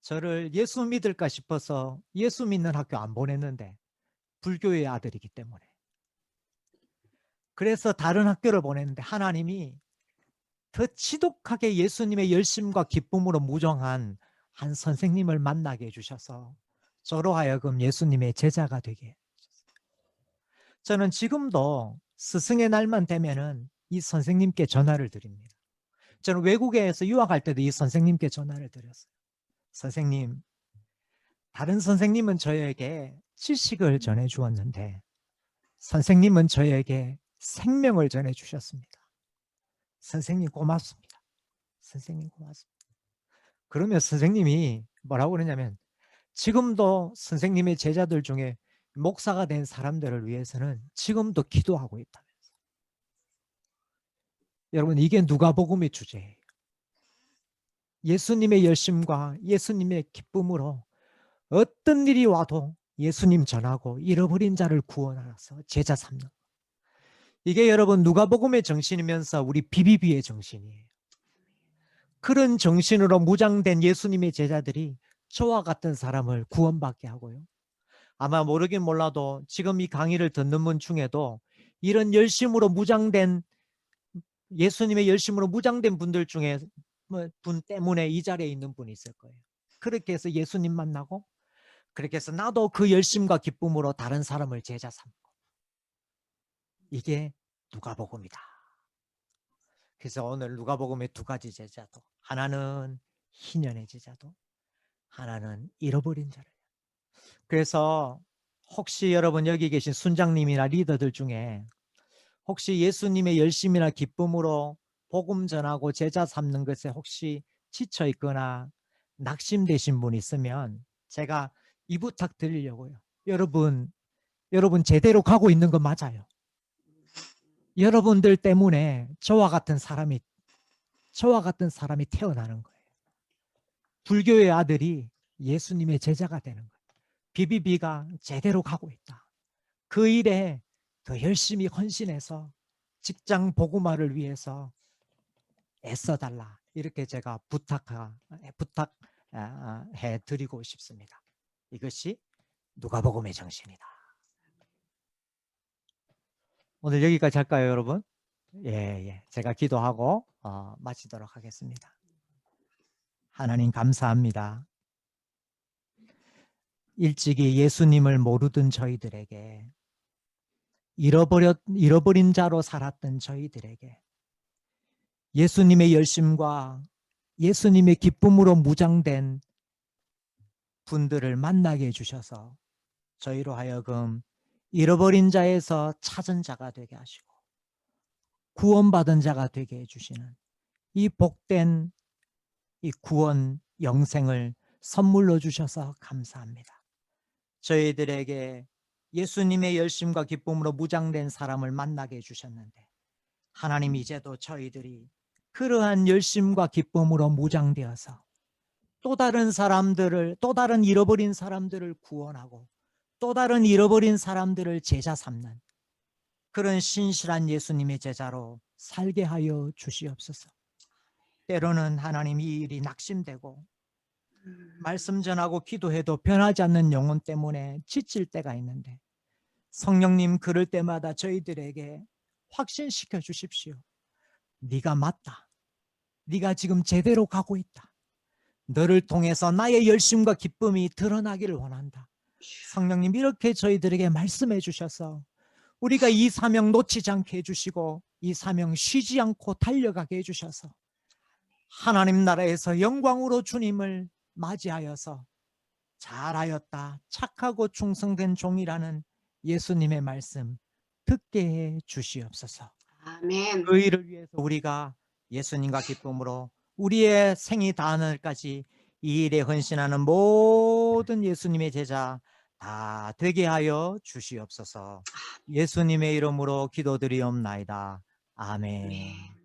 저를 예수 믿을까 싶어서 예수 믿는 학교 안 보냈는데 불교의 아들이기 때문에 그래서 다른 학교를 보냈는데 하나님이 더 지독하게 예수님의 열심과 기쁨으로 무정한 한 선생님을 만나게 해주셔서 저로 하여금 예수님의 제자가 되게 해주셨어요. 저는 지금도 스승의 날만 되면은 이 선생님께 전화를 드립니다. 저는 외국에서 유학할 때도 이 선생님께 전화를 드렸어요. 선생님, 다른 선생님은 저에게 지식을 전해주었는데 선생님은 저에게 생명을 전해주셨습니다. 선생님 고맙습니다. 선생님 고맙습니다. 그러면 선생님이 뭐라고 그러냐면 지금도 선생님의 제자들 중에 목사가 된 사람들을 위해서는 지금도 기도하고 있다면서. 여러분, 이게 누가복음의 주제예요. 예수님의 열심과 예수님의 기쁨으로 어떤 일이 와도 예수님 전하고 잃어버린 자를 구원하라서 제자 삼는 것. 이게 여러분 누가복음의 정신이면서 우리 BBB의 정신이에요. 그런 정신으로 무장된 예수님의 제자들이 저와 같은 사람을 구원받게 하고요. 아마 모르긴 몰라도 지금 이 강의를 듣는 분 중에도 이런 열심으로 무장된 예수님의 열심으로 무장된 분들 중에 분 때문에 이 자리에 있는 분이 있을 거예요. 그렇게 해서 예수님 만나고 그렇게 해서 나도 그 열심과 기쁨으로 다른 사람을 제자 삼고, 이게 누가복음이다. 그래서 오늘 누가복음의 두 가지 제자도, 하나는 희년의 제자도, 하나는 잃어버린 자를. 그래서 혹시 여러분 여기 계신 순장님이나 리더들 중에 혹시 예수님의 열심이나 기쁨으로 복음 전하고 제자 삼는 것에 혹시 지쳐 있거나 낙심되신 분 있으면 제가 이 부탁 드리려고요. 여러분 제대로 가고 있는 거 맞아요. 여러분들 때문에 저와 같은 사람이 태어나는 거예요. 불교의 아들이 예수님의 제자가 되는 거예요. BBB가 제대로 가고 있다. 그 일에 더 열심히 헌신해서 직장 복음화를 위해서 애써달라. 이렇게 제가 부탁해 드리고 싶습니다. 이것이 누가복음의 정신이다. 오늘 여기까지 할까요, 여러분? 예. 제가 기도하고 마치도록 하겠습니다. 하나님 감사합니다. 일찍이 예수님을 모르던 저희들에게, 잃어버린 자로 살았던 저희들에게 예수님의 열심과 예수님의 기쁨으로 무장된 분들을 만나게 해주셔서 저희로 하여금 잃어버린 자에서 찾은 자가 되게 하시고 구원받은 자가 되게 해주시는 이 복된 이 구원 영생을 선물로 주셔서 감사합니다. 저희들에게 예수님의 열심과 기쁨으로 무장된 사람을 만나게 해주셨는데, 하나님 이제도 저희들이 그러한 열심과 기쁨으로 무장되어서 또 다른 잃어버린 사람들을 구원하고 또 다른 잃어버린 사람들을 제자 삼는 그런 신실한 예수님의 제자로 살게 하여 주시옵소서. 때로는 하나님 이 일이 낙심되고 말씀 전하고 기도해도 변하지 않는 영혼 때문에 지칠 때가 있는데, 성령님 그럴 때마다 저희들에게 확신시켜 주십시오. 네가 맞다. 네가 지금 제대로 가고 있다. 너를 통해서 나의 열심과 기쁨이 드러나기를 원한다. 성령님 이렇게 저희들에게 말씀해 주셔서 우리가 이 사명 놓치지 않게 해주시고 이 사명 쉬지 않고 달려가게 해주셔서 하나님 나라에서 영광으로 주님을 맞이하여서 잘하였다, 착하고 충성된 종이라는 예수님의 말씀 듣게 해 주시옵소서. 아멘. 그 일을 위해서 우리가 예수님과 기쁨으로 우리의 생이 다하늘까지 이 일에 헌신하는 모든 예수님의 제자 다 되게 하여 주시옵소서. 예수님의 이름으로 기도드리옵나이다. 아멘.